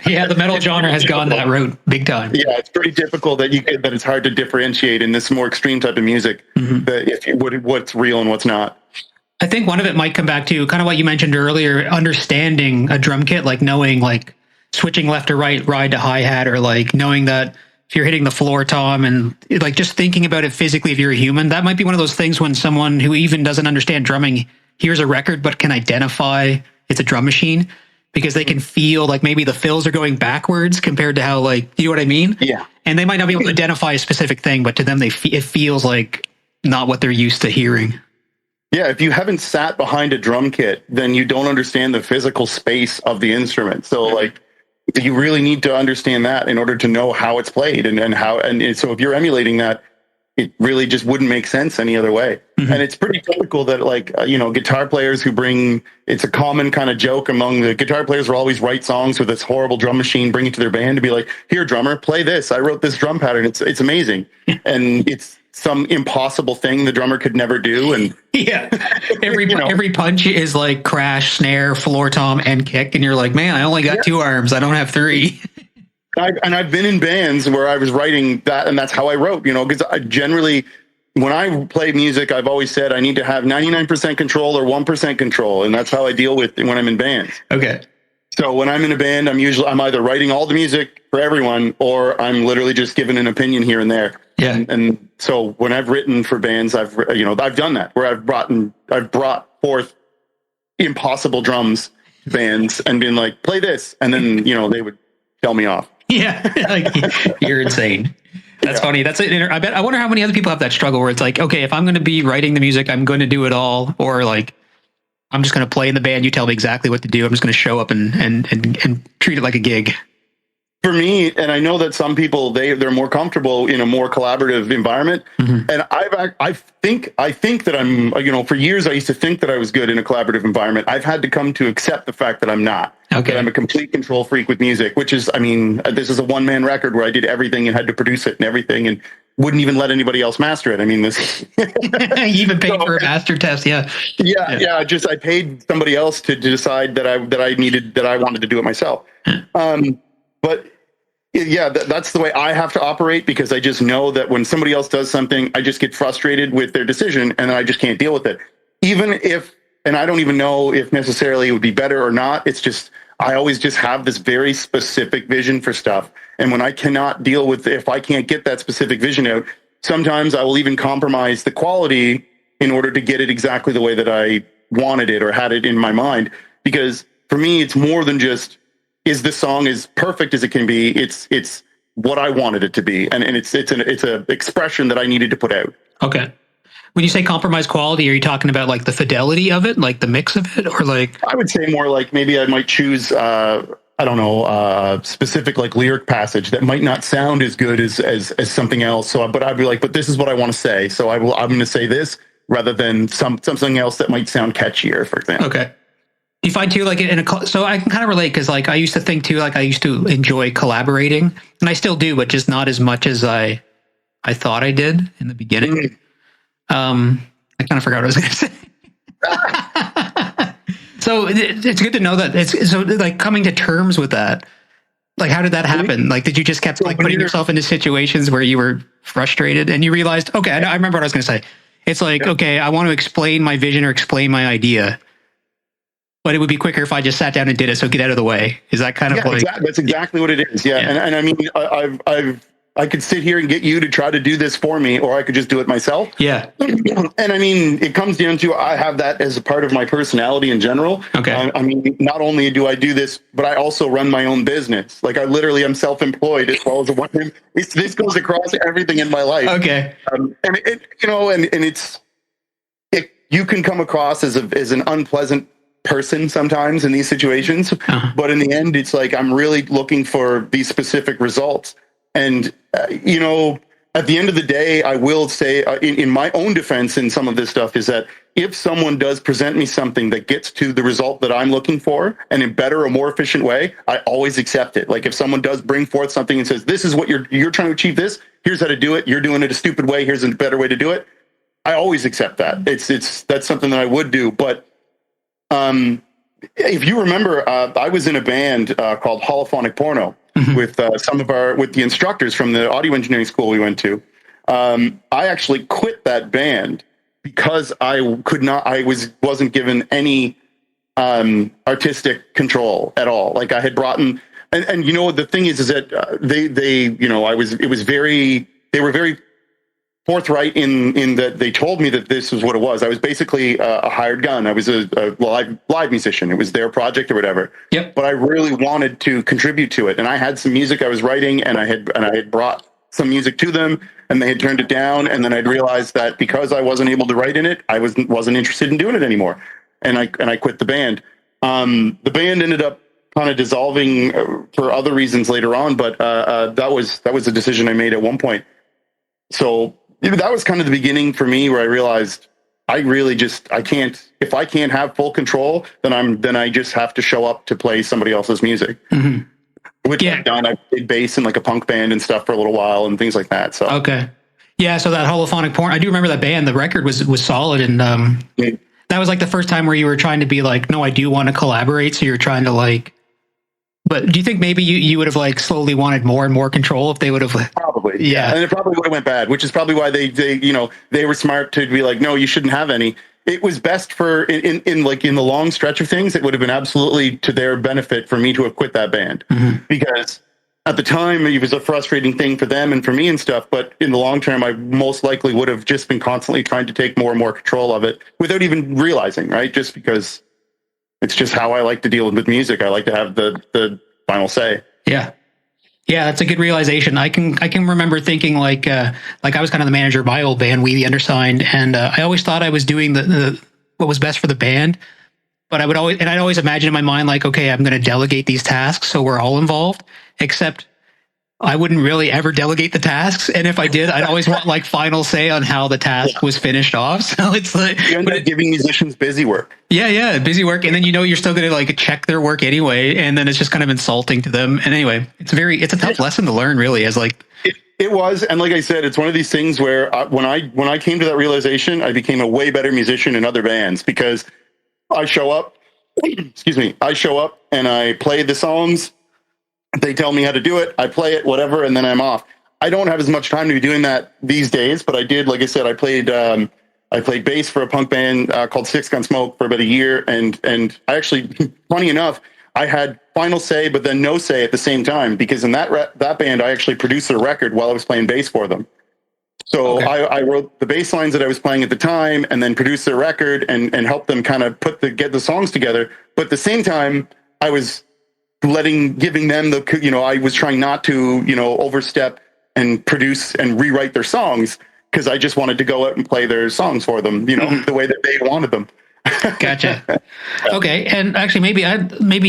yeah, the metal genre has gone that route big time. Yeah, it's pretty difficult that it's hard to differentiate in this more extreme type of music, what's real and what's not. I think one of it might come back to kind of what you mentioned earlier, understanding a drum kit, like knowing like switching left to right, ride to hi-hat, or like knowing that if you're hitting the floor tom, and like just thinking about it physically if you're a human. That might be one of those things when someone who even doesn't understand drumming hears a record but can identify it's a drum machine, because they can feel like maybe the fills are going backwards compared to how, like, you know what I mean? Yeah. And they might not be able to identify a specific thing, but to them, it feels like not what they're used to hearing. Yeah, if you haven't sat behind a drum kit, then you don't understand the physical space of the instrument. So, like, you really need to understand that in order to know how it's played and how. And so if you're emulating that, it really just wouldn't make sense any other way. And it's pretty typical that, like, guitar players it's a common kind of joke among the guitar players will always write songs with this horrible drum machine, bring it to their band to be like, here, drummer, play this. I wrote this drum pattern. It's amazing. And it's some impossible thing the drummer could never do. And every punch is like crash, snare, floor tom, and kick. And you're like, man, I only got 2 arms. I don't have 3. I've been in bands where I was writing that, and that's how I wrote, because I generally, when I play music, I've always said I need to have 99% control or 1% control. And that's how I deal with it when I'm in bands. Okay. So when I'm in a band, I'm either writing all the music for everyone, or I'm literally just giving an opinion here and there. Yeah. And so when I've written for bands, I've done that, where I've brought forth impossible drums bands and been like, play this. And then, they would tell me off. Yeah. Like, you're insane. That's funny. That's it. I wonder how many other people have that struggle where it's like, okay, if I'm going to be writing the music, I'm going to do it all, or like, I'm just going to play in the band. You tell me exactly what to do. I'm just going to show up and treat it like a gig. For me, and I know that some people, they're more comfortable in a more collaborative environment. And I think that I'm, for years I used to think that I was good in a collaborative environment. I've had to come to accept the fact that I'm not. Okay. That I'm a complete control freak with music, which is, this is a one-man record where I did everything and had to produce it and everything, and wouldn't even let anybody else master it. This you even paid for a master test. Yeah. I paid somebody else to decide that I wanted to do it myself. But yeah, that's the way I have to operate, because I just know that when somebody else does something, I just get frustrated with their decision and I just can't deal with it. And I don't even know if necessarily it would be better or not. It's just, I always just have this very specific vision for stuff. And when I cannot deal with, if I can't get that specific vision out, sometimes I will even compromise the quality in order to get it exactly the way that I wanted it or had it in my mind. Because for me, it's more than just, is this song as perfect as it can be? It's what I wanted it to be. And it's an expression that I needed to put out. Okay. When you say compromise quality, are you talking about like the fidelity of it, like the mix of it, or like? I would say more like maybe I might choose, specific like lyric passage that might not sound as good as something else. So, but I'd be like, but this is what I want to say. So I'm going to say this rather than something else that might sound catchier, for example. Okay. You find too, like so I can kind of relate, because like I used to think too, like I used to enjoy collaborating, and I still do, but just not as much as I thought I did in the beginning. I kind of forgot what I was going to say. So it's good to know that it's so like coming to terms with that. Like, how did that happen? Like, did you just kept like putting yourself into situations where you were frustrated and you realized, okay, I remember what I was going to say. It's like, okay, I want to explain my vision or explain my idea, but it would be quicker if I just sat down and did it. So get out of the way. Is that kind of like, exactly, that's exactly what it is. Yeah. And I mean, I could sit here and get you to try to do this for me, or I could just do it myself. Yeah. And I mean, it comes down to, I have that as a part of my personality in general. Okay. I mean, not only do I do this, but I also run my own business. Like, I literally am self-employed as well as a woman. This goes across everything in my life. Okay. You can come across as an unpleasant person sometimes in these situations, but in the end, it's like, I'm really looking for these specific results. And, at the end of the day, I will say in my own defense in some of this stuff is that if someone does present me something that gets to the result that I'm looking for and in better or more efficient way, I always accept it. Like if someone does bring forth something and says, this is what you're trying to achieve this, here's how to do it. You're doing it a stupid way. Here's a better way to do it. I always accept that. That's something that I would do. But if you remember, I was in a band called Holophonic Porno with with the instructors from the audio engineering school we went to. I actually quit that band because I wasn't given any artistic control at all. Like I had brought in, and you know the thing is that they were very forthright in that they told me that this was what it was. I was basically a hired gun. I was a live musician. It was their project or whatever. Yep. But I really wanted to contribute to it, and I had some music I was writing, and I had brought some music to them, and they had turned it down. And then I'd realized that because I wasn't able to write in it, I wasn't interested in doing it anymore, and I quit the band. The band ended up kind of dissolving for other reasons later on, but that was a decision I made at one point. So that was kind of the beginning for me where I realized I can't, if I can't have full control, then I just have to show up to play somebody else's music. Mm-hmm. Which I've done. I played bass in like a punk band and stuff for a little while and things like that. So okay. Yeah, so that Holophonic Porn, I do remember that band. The record was solid, and that was like the first time where you were trying to be like, no, I do want to collaborate, so you're trying to like. But do you think maybe you would have like slowly wanted more and more control if they would have? Probably, yeah. And it probably would have went bad, which is probably why they were smart to be like, no, you shouldn't have any. It was best for in the long stretch of things. It would have been absolutely to their benefit for me to have quit that band because at the time it was a frustrating thing for them and for me and stuff. But in the long term, I most likely would have just been constantly trying to take more and more control of it without even realizing, right? Just because. It's just how I like to deal with music. I like to have the final say. Yeah. Yeah, that's a good realization. I can remember thinking like I was kind of the manager of my old band, We the Undersigned, and I always thought I was doing the what was best for the band. But I'd always imagine in my mind like, okay, I'm going to delegate these tasks so we're all involved, except I wouldn't really ever delegate the tasks. And if I did, I'd always want like final say on how the task was finished off. So it's like you end up giving musicians busy work. Yeah, busy work. And then you're still going to like check their work anyway. And then it's just kind of insulting to them. And anyway, it's a tough lesson to learn really as like. It was. And like I said, it's one of these things where when I came to that realization, I became a way better musician in other bands because I show up and I play the songs. They tell me how to do it. I play it, whatever, and then I'm off. I don't have as much time to be doing that these days, but I did. Like I said, I played bass for a punk band called Six Gun Smoke for about a year, and I actually, funny enough, I had final say, but then no say at the same time because in that band, I actually produced a record while I was playing bass for them. So okay. I wrote the bass lines that I was playing at the time, and then produced their record and helped them kind of get the songs together. But at the same time, I was giving them I was trying not to, overstep and produce and rewrite their songs because I just wanted to go out and play their songs for them, the way that they wanted them. Gotcha. Okay. And actually maybe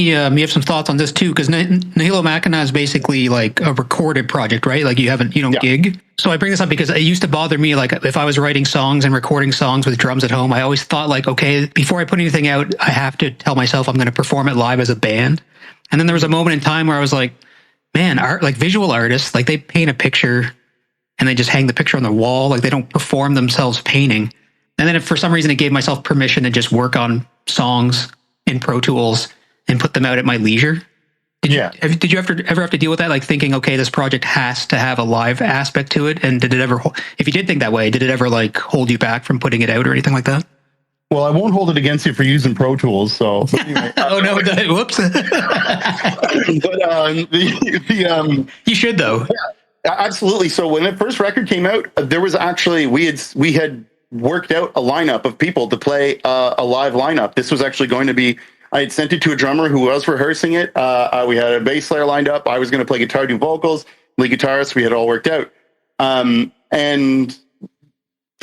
you have some thoughts on this too, because Nihilo Machina is basically like a recorded project, right? Like you don't gig. So I bring this up because it used to bother me, like if I was writing songs and recording songs with drums at home, I always thought like, okay, before I put anything out, I have to tell myself I'm going to perform it live as a band. And then there was a moment in time where I was like, man, visual artists, like they paint a picture and they just hang the picture on the wall. Like they don't perform themselves painting. And then if for some reason it gave myself permission to just work on songs in Pro Tools and put them out at my leisure. Did you ever have to deal with that? Like thinking, okay, this project has to have a live aspect to it. And did it ever, if you did think that way, did it ever like hold you back from putting it out or anything like that? Well, I won't hold it against you for using Pro Tools. So, anyway, oh no! Whoops. But you should though. Yeah, absolutely. So when the first record came out, there was actually we had worked out a lineup of people to play a live lineup. This was actually going to be. I had sent it to a drummer who was rehearsing it. We had a bass player lined up. I was going to play guitar, do vocals, lead guitarist. We had it all worked out, and.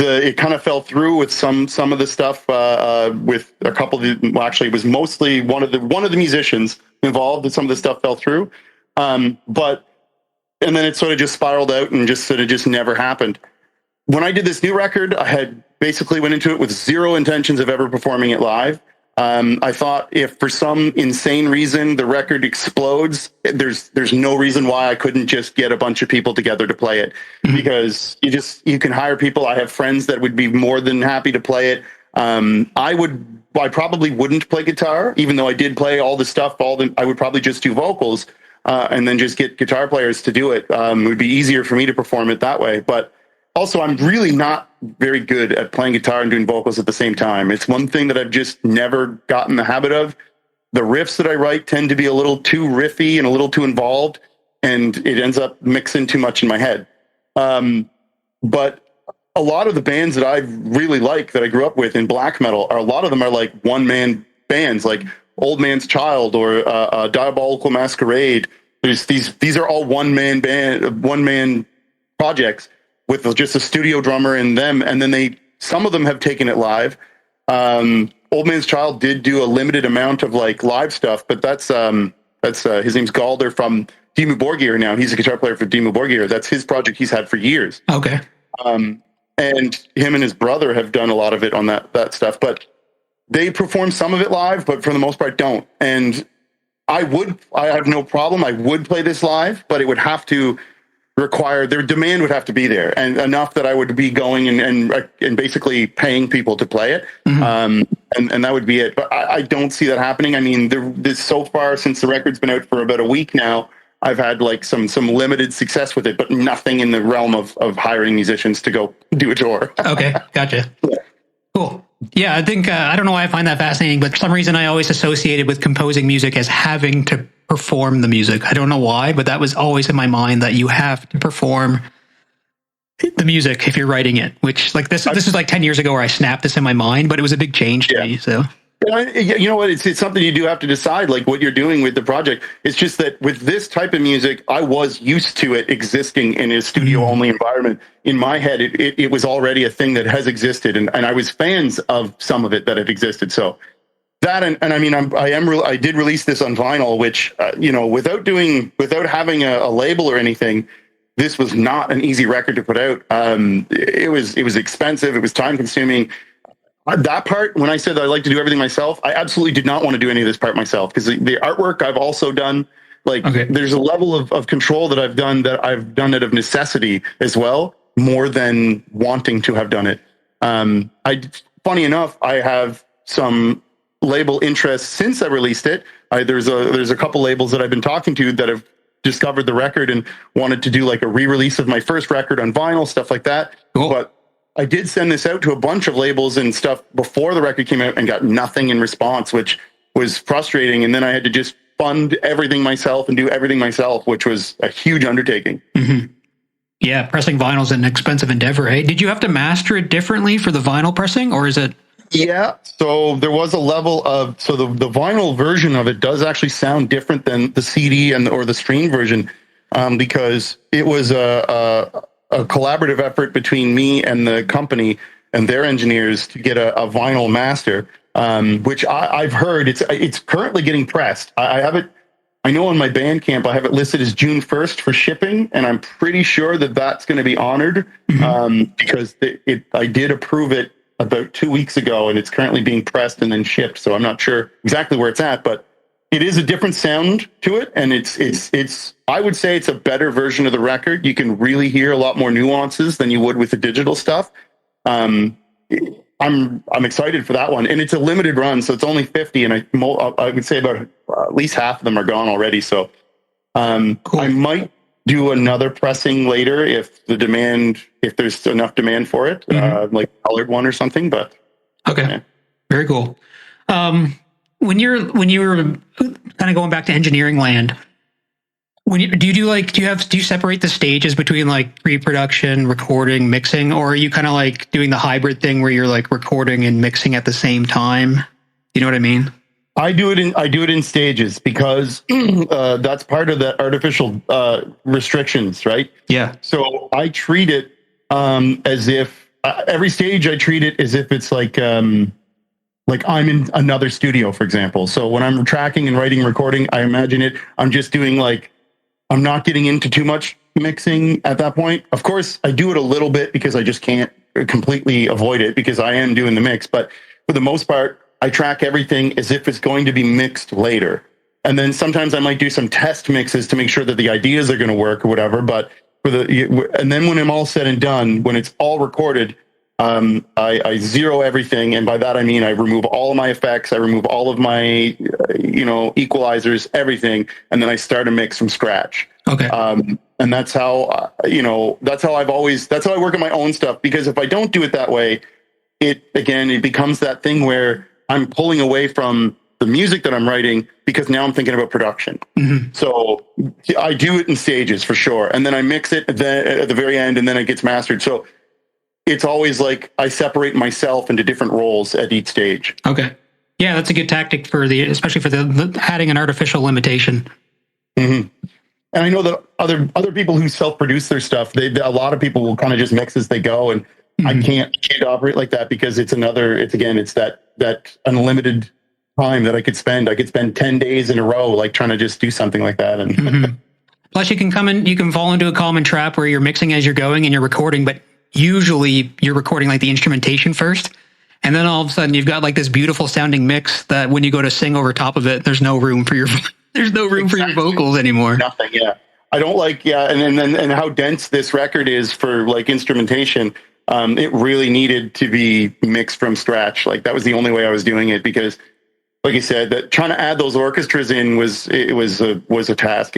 It kind of fell through with some of the stuff with a couple of actually it was mostly one of the musicians involved and some of the stuff fell through. But and then it sort of just spiraled out and just never happened. When I did this new record, I had basically went into it with zero intentions of ever performing it live. I thought if for some insane reason the record explodes, there's no reason why I couldn't just get a bunch of people together to play it, because you can hire people. I have friends that would be more than happy to play it. I probably wouldn't play guitar, even though I did play all the stuff. I would probably just do vocals, and then just get guitar players to do it. It would be easier for me to perform it that way. But also, I'm really not very good at playing guitar and doing vocals at the same time. It's one thing that I've just never gotten the habit of. The riffs that I write tend to be a little too riffy and a little too involved, and it ends up mixing too much in my head. But a lot of the bands that I really like, that I grew up with in black metal, a lot of them are like one-man bands, like Old Man's Child or Diabolical Masquerade. These are all one-man projects with just a studio drummer in them, and then some of them have taken it live. Old Man's Child did do a limited amount of like live stuff, but that's his name's Galder from Dimmu Borgir now. He's a guitar player for Dimmu Borgir. That's his project he's had for years. Okay. And him and his brother have done a lot of it on that stuff, but they perform some of it live, but for the most part don't. And I have no problem. I would play this live, but it would have to require, their demand would have to be there, and enough that I would be going and basically paying people to play it. And that would be it. But I don't see that happening. I mean, this so far, since the record's been out for about a week now, I've had like some limited success with it, but nothing in the realm of hiring musicians to go do a tour. Okay, gotcha. Yeah. Cool. Yeah, I think, I don't know why I find that fascinating, but for some reason I always associated with composing music as having to perform the music. I don't know why, but that was always in my mind, that you have to perform the music if you're writing it, which like this is like 10 years ago where I snapped this in my mind, but it was a big change to me. So you know what? It's something you do have to decide, like what you're doing with the project. It's just that with this type of music, I was used to it existing in a studio only environment. In my head, it was already a thing that has existed, and I was fans of some of it that had existed. So that, and I mean, I did release this on vinyl, which without having a label or anything, this was not an easy record to put out. It was expensive. It was time consuming. That part, when I said that I like to do everything myself, I absolutely did not want to do any of this part myself, because the artwork I've also done. Like, there's a level of control that I've done it of necessity as well, more than wanting to have done it. Funny enough, I have some label interest since I released it. There's a couple labels that I've been talking to that have discovered the record and wanted to do like a re-release of my first record on vinyl, stuff like that. Cool. But I did send this out to a bunch of labels and stuff before the record came out and got nothing in response, which was frustrating. And then I had to just fund everything myself and do everything myself, which was a huge undertaking. Mm-hmm. Yeah, pressing vinyl is an expensive endeavor, eh? Did you have to master it differently for the vinyl pressing, or is it? Yeah, so there was a level of, so the vinyl version of it does actually sound different than the CD or the stream version, because it was a collaborative effort between me and the company and their engineers to get a vinyl master, which I've heard it's currently getting pressed. I have it. I know on my Bandcamp I have it listed as June 1st for shipping, and I'm pretty sure that that's going to be honored, because I did approve it about 2 weeks ago, and it's currently being pressed and then shipped. So I'm not sure exactly where it's at, but it is a different sound to it, and it's I would say it's a better version of the record. You can really hear a lot more nuances than you would with the digital stuff. I'm excited for that one, and it's a limited run, so it's only 50, and I would say about at least half of them are gone already. So cool. I might do another pressing later if there's enough demand for it, like colored one or something. But okay, yeah. Very cool. When you were kind of going back to engineering land, do you separate the stages between like pre-production, recording, mixing, or are you kind of like doing the hybrid thing where you're like recording and mixing at the same time? You know what I mean? I do it in stages, because that's part of the artificial restrictions, right? Yeah. So I treat it as if every stage I treat it as if it's like I'm in another studio, for example. So when I'm tracking and writing and recording, I imagine I'm just doing like, I'm not getting into too much mixing at that point. Of course, I do it a little bit because I just can't completely avoid it because I am doing the mix. But for the most part, I track everything as if it's going to be mixed later. And then sometimes I might do some test mixes to make sure that the ideas are going to work or whatever. But and then when I'm all said and done, when it's all recorded, I zero everything. And by that, I mean, I remove all of my effects. I remove all of my, equalizers, everything. And then I start a mix from scratch. Okay. And that's how, that's how I work on my own stuff. Because if I don't do it that way, it becomes that thing where I'm pulling away from the music that I'm writing because now I'm thinking about production. Mm-hmm. So I do it in stages for sure. And then I mix it at the very end and then it gets mastered. So it's always like I separate myself into different roles at each stage. Okay. Yeah, that's a good tactic especially for the adding an artificial limitation. Mm-hmm. And I know that other people who self-produce their stuff, a lot of people will kind of just mix as they go. And mm-hmm. I can't operate like that because it's that unlimited time that I could spend 10 days in a row, like trying to just do something like that. And mm-hmm. Plus you can fall into a common trap where you're mixing as you're going and you're recording, but usually you're recording like the instrumentation first. And then all of a sudden you've got like this beautiful sounding mix that when you go to sing over top of it, there's no room for your vocals anymore. Nothing. Yeah. I don't like, and how dense this record is for like instrumentation. It really needed to be mixed from scratch. Like that was the only way I was doing it because like you said, that trying to add those orchestras in was a task.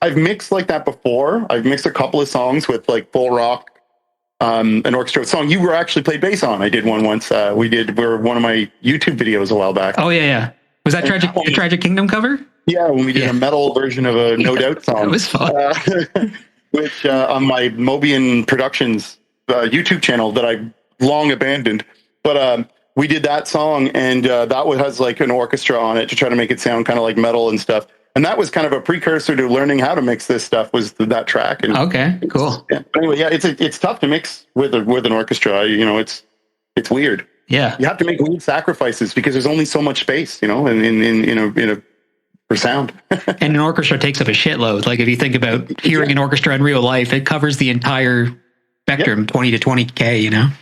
I've mixed like that before. I've mixed a couple of songs with like full rock, an orchestra song you were actually played bass on. I did one once. We're one of my YouTube videos a while back. Oh yeah. Was that Tragic Kingdom cover? Yeah, when we did a metal version of a No Doubt song. That was fun. Which on my Mobian Productions YouTube channel that I long abandoned. But we did that song, and that has like an orchestra on it to try to make it sound kind of like metal and stuff. And that was kind of a precursor to learning how to mix this stuff. Was that track? And okay, cool. Yeah. But anyway, yeah, it's tough to mix with an orchestra. It's weird. Yeah, you have to make weird sacrifices because there's only so much space, for sound. And an orchestra takes up a shitload. Like if you think about hearing an orchestra in real life, it covers the entire spectrum, 20 to 20K.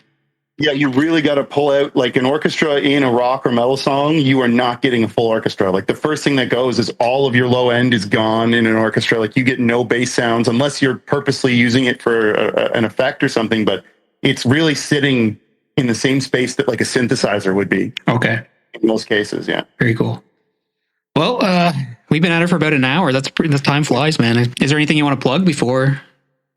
Yeah, you really got to pull out like an orchestra in a rock or metal song. You are not getting a full orchestra. Like the first thing that goes is all of your low end is gone in an orchestra. Like you get no bass sounds unless you're purposely using it for an effect or something. But it's really sitting in the same space that like a synthesizer would be. Okay. In most cases, yeah. Very cool. Well, we've been at it for about an hour. The time flies, man. Is there anything you want to plug before?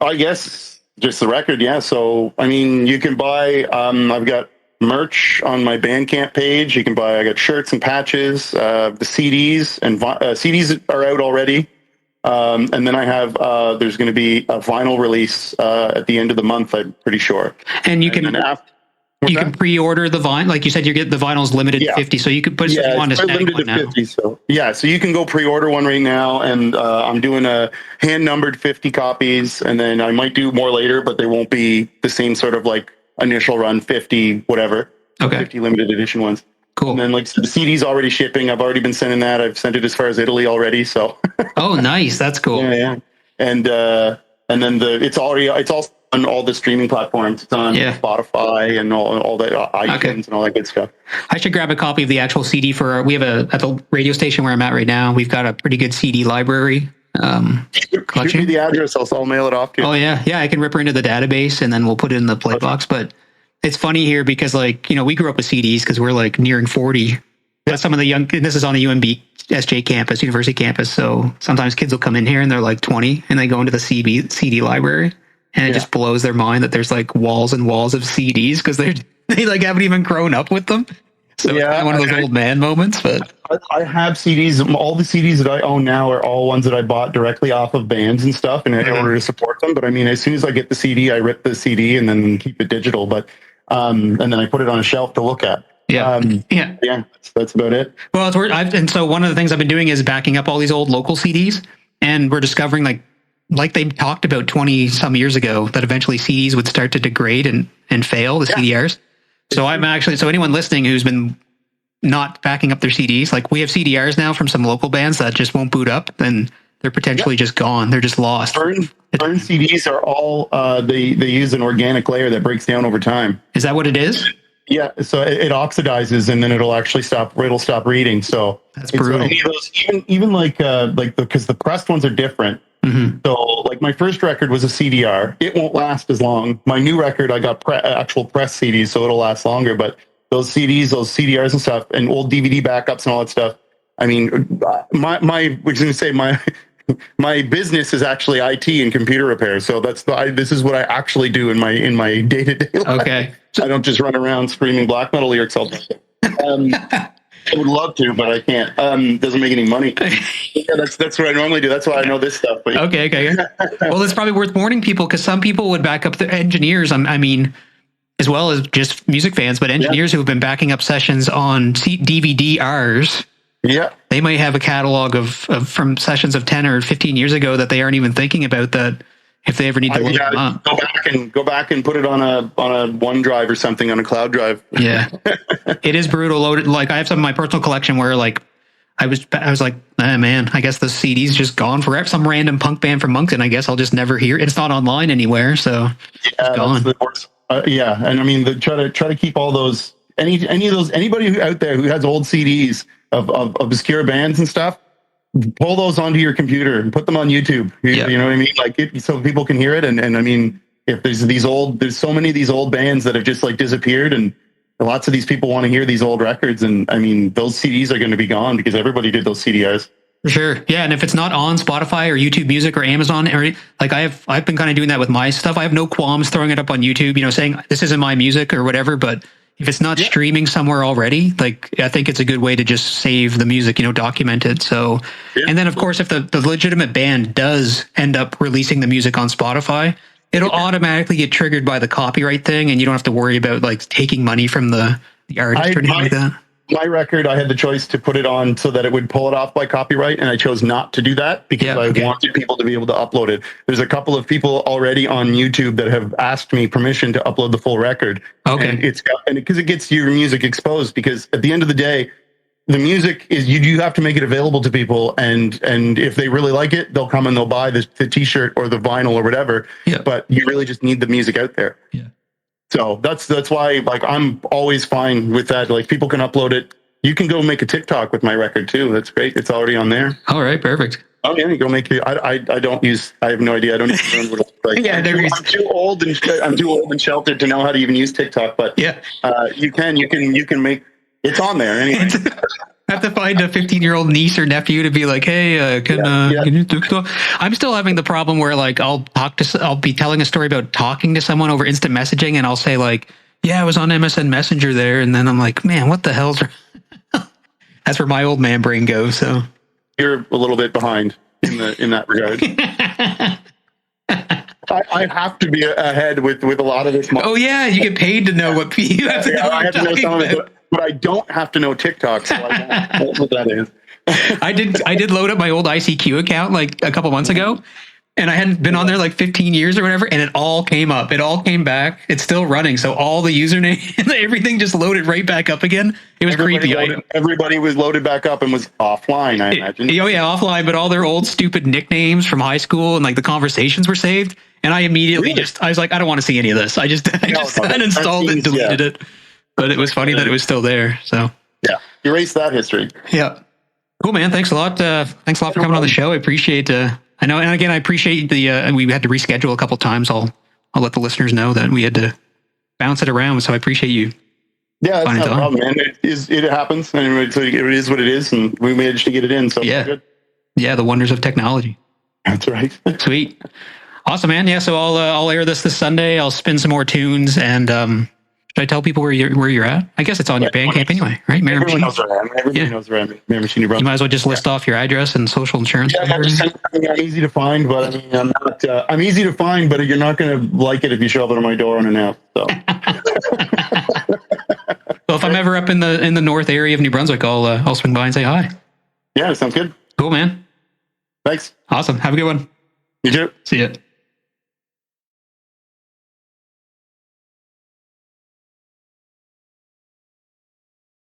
I guess just the record, yeah. So, I mean, you can buy, I've got merch on my Bandcamp page. I got shirts and patches, the CDs, and CDs are out already. And then I have, there's going to be a vinyl release at the end of the month, I'm pretty sure. And you can pre-order the vinyl, like you said, the vinyl's limited to 50, so you could put one to snag one now. 50, so you can go pre-order one right now, and I'm doing a hand-numbered 50 copies, and then I might do more later, but they won't be the same sort of like initial run 50 whatever. Okay. 50 limited edition ones. Cool. And then like the CD's already shipping. I've already been sending that. I've sent it as far as Italy already. So. Oh, nice. That's cool. Yeah. And then it's also on all the streaming platforms. It's on Spotify and all that, iTunes and all that good stuff. I should grab a copy of the actual CD at the radio station where I'm at right now. We've got a pretty good CD library collection. Shoot me the address. I'll mail it off to you. Oh yeah. I can rip her into the database and then we'll put it in the play box. But it's funny here because we grew up with CDs because we're like nearing 40. But some of the young, and this is on the UMB SJ campus, university campus. So sometimes kids will come in here and they're like 20 and they go into the CD library. And it just blows their mind that there's like walls and walls of CDs because they like haven't even grown up with them. So it's one of those old man moments. But I have CDs. All the CDs that I own now are all ones that I bought directly off of bands and stuff, and in order to support them. But I mean, as soon as I get the CD, I rip the CD and then keep it digital. But and then I put it on a shelf to look at. That's about it. Well, and so one of the things I've been doing is backing up all these old local CDs, and we're discovering like they talked about 20 some years ago that eventually CDs would start to degrade and fail, the CDRs. So so anyone listening who's been not backing up their CDs, like we have CDRs now from some local bands that just won't boot up, and they're potentially just gone. They're just lost. Burn CDs are all they use an organic layer that breaks down over time. Is that what it is? Yeah, so it oxidizes and then it'll actually stop reading. So that's brutal. Any of those, even like because the pressed ones are different. Mm-hmm. So like my first record was a CDR. It won't last as long. My new record, I got actual press CDs, so it'll last longer. But those CDs, those CDRs and stuff, and old DVD backups and all that stuff. I mean, my business is actually IT and computer repair. So this is what I actually do in my day-to-day life. Okay. I don't just run around screaming black metal lyrics all day. I would love to, but I can't. Doesn't make any money. Yeah, that's what I normally do. That's why I know this stuff. But okay. Well, it's probably worth warning people because some people would back up the engineers. I mean, as well as just music fans, but engineers who have been backing up sessions on DVD-Rs. Yeah, they might have a catalog of from sessions of 10 or 15 years ago that they aren't even thinking about that if they ever need to look them up. Go back and put it on a OneDrive or something, on a cloud drive. Yeah, it is brutal. Loaded. Like I have some of my personal collection where like I was like, man, I guess the CD's just gone forever. Some random punk band from Moncton. I guess I'll just never hear it. It's not online anywhere, so it's gone. That's the worst. And I mean, try to keep all those anybody out there who has old CDs of obscure bands and stuff, pull those onto your computer and put them on YouTube. You know what I mean? Like so people can hear it. And I mean, if there's so many of these old bands that have just like disappeared, and lots of these people want to hear these old records. And I mean, those CDs are going to be gone because everybody did those CDRs. Sure. Yeah. And if it's not on Spotify or YouTube Music or Amazon, or like I've been kind of doing that with my stuff. I have no qualms throwing it up on YouTube, saying this isn't my music or whatever, but if it's not streaming somewhere already, like I think it's a good way to just save the music, document it. So, and then of course, if the legitimate band does end up releasing the music on Spotify, it'll automatically get triggered by the copyright thing, and you don't have to worry about like taking money from the artist or anything like that. My record, I had the choice to put it on so that it would pull it off by copyright, and I chose not to do that because I wanted people to be able to upload it. There's a couple of people already on YouTube that have asked me permission to upload the full record. Okay. And because it gets your music exposed, because at the end of the day, the music is you have to make it available to people, and if they really like it, they'll come and they'll buy the t-shirt or the vinyl or whatever. Yeah. But you really just need the music out there. Yeah. So that's why like I'm always fine with that. Like people can upload it. You can go make a TikTok with my record too. That's great. It's already on there. All right, perfect. Oh yeah, go make it. I don't use. I have no idea. I don't even know what it's like. Yeah, I'm too old and sheltered to know how to even use TikTok. But you can make. It's on there anyway. I have to find a 15-year-old niece or nephew to be like, hey, can you TikTok? I'm still having the problem where like I'll be telling a story about talking to someone over instant messaging, and I'll say like, yeah, I was on MSN Messenger there, and then I'm like, man, what the hell's That's where my old man brain goes. So you're a little bit behind in that regard. I have to be ahead with a lot of this. Oh yeah, you get paid to know what you have to know. I have to know some of it, but I don't have to know TikTok. So that's what that is. I did load up my old ICQ account like a couple months ago, and I hadn't been on there like 15 years or whatever, and it all came up. It all came back. It's still running. So all the username, everything just loaded right back up again. It was creepy. Everybody was loaded back up and was offline, I imagine. Oh yeah, offline, but all their old stupid nicknames from high school and like the conversations were saved. And I immediately I was like, I don't want to see any of this. I just uninstalled it and deleted it. But it was funny that it was still there. So erase that history. Yeah. Cool, man. Thanks a lot. Thanks a lot for coming on the show. I appreciate I know, and again, I appreciate and we had to reschedule a couple times. I'll let the listeners know that we had to bounce it around. So I appreciate you. Yeah, that's not a problem, man. It happens. And it is what it is, and we managed to get it in. So good. Yeah, the wonders of technology. That's right. Sweet. Awesome, man. Yeah, so I'll air this Sunday. I'll spin some more tunes, and should I tell people where you're at? I guess it's on your Bandcamp anyway, right? Everyone knows where I am. Everybody knows where I am. Mary Machine, you might as well just list off your address and social insurance. I'm easy to find, but I mean, I'm not. I'm easy to find, but you're not going to like it if you show up at my door unannounced. So. Well, if I'm ever up in the north area of New Brunswick, I'll swing by and say hi. Yeah, sounds good. Cool, man. Thanks. Awesome. Have a good one. You too. See ya.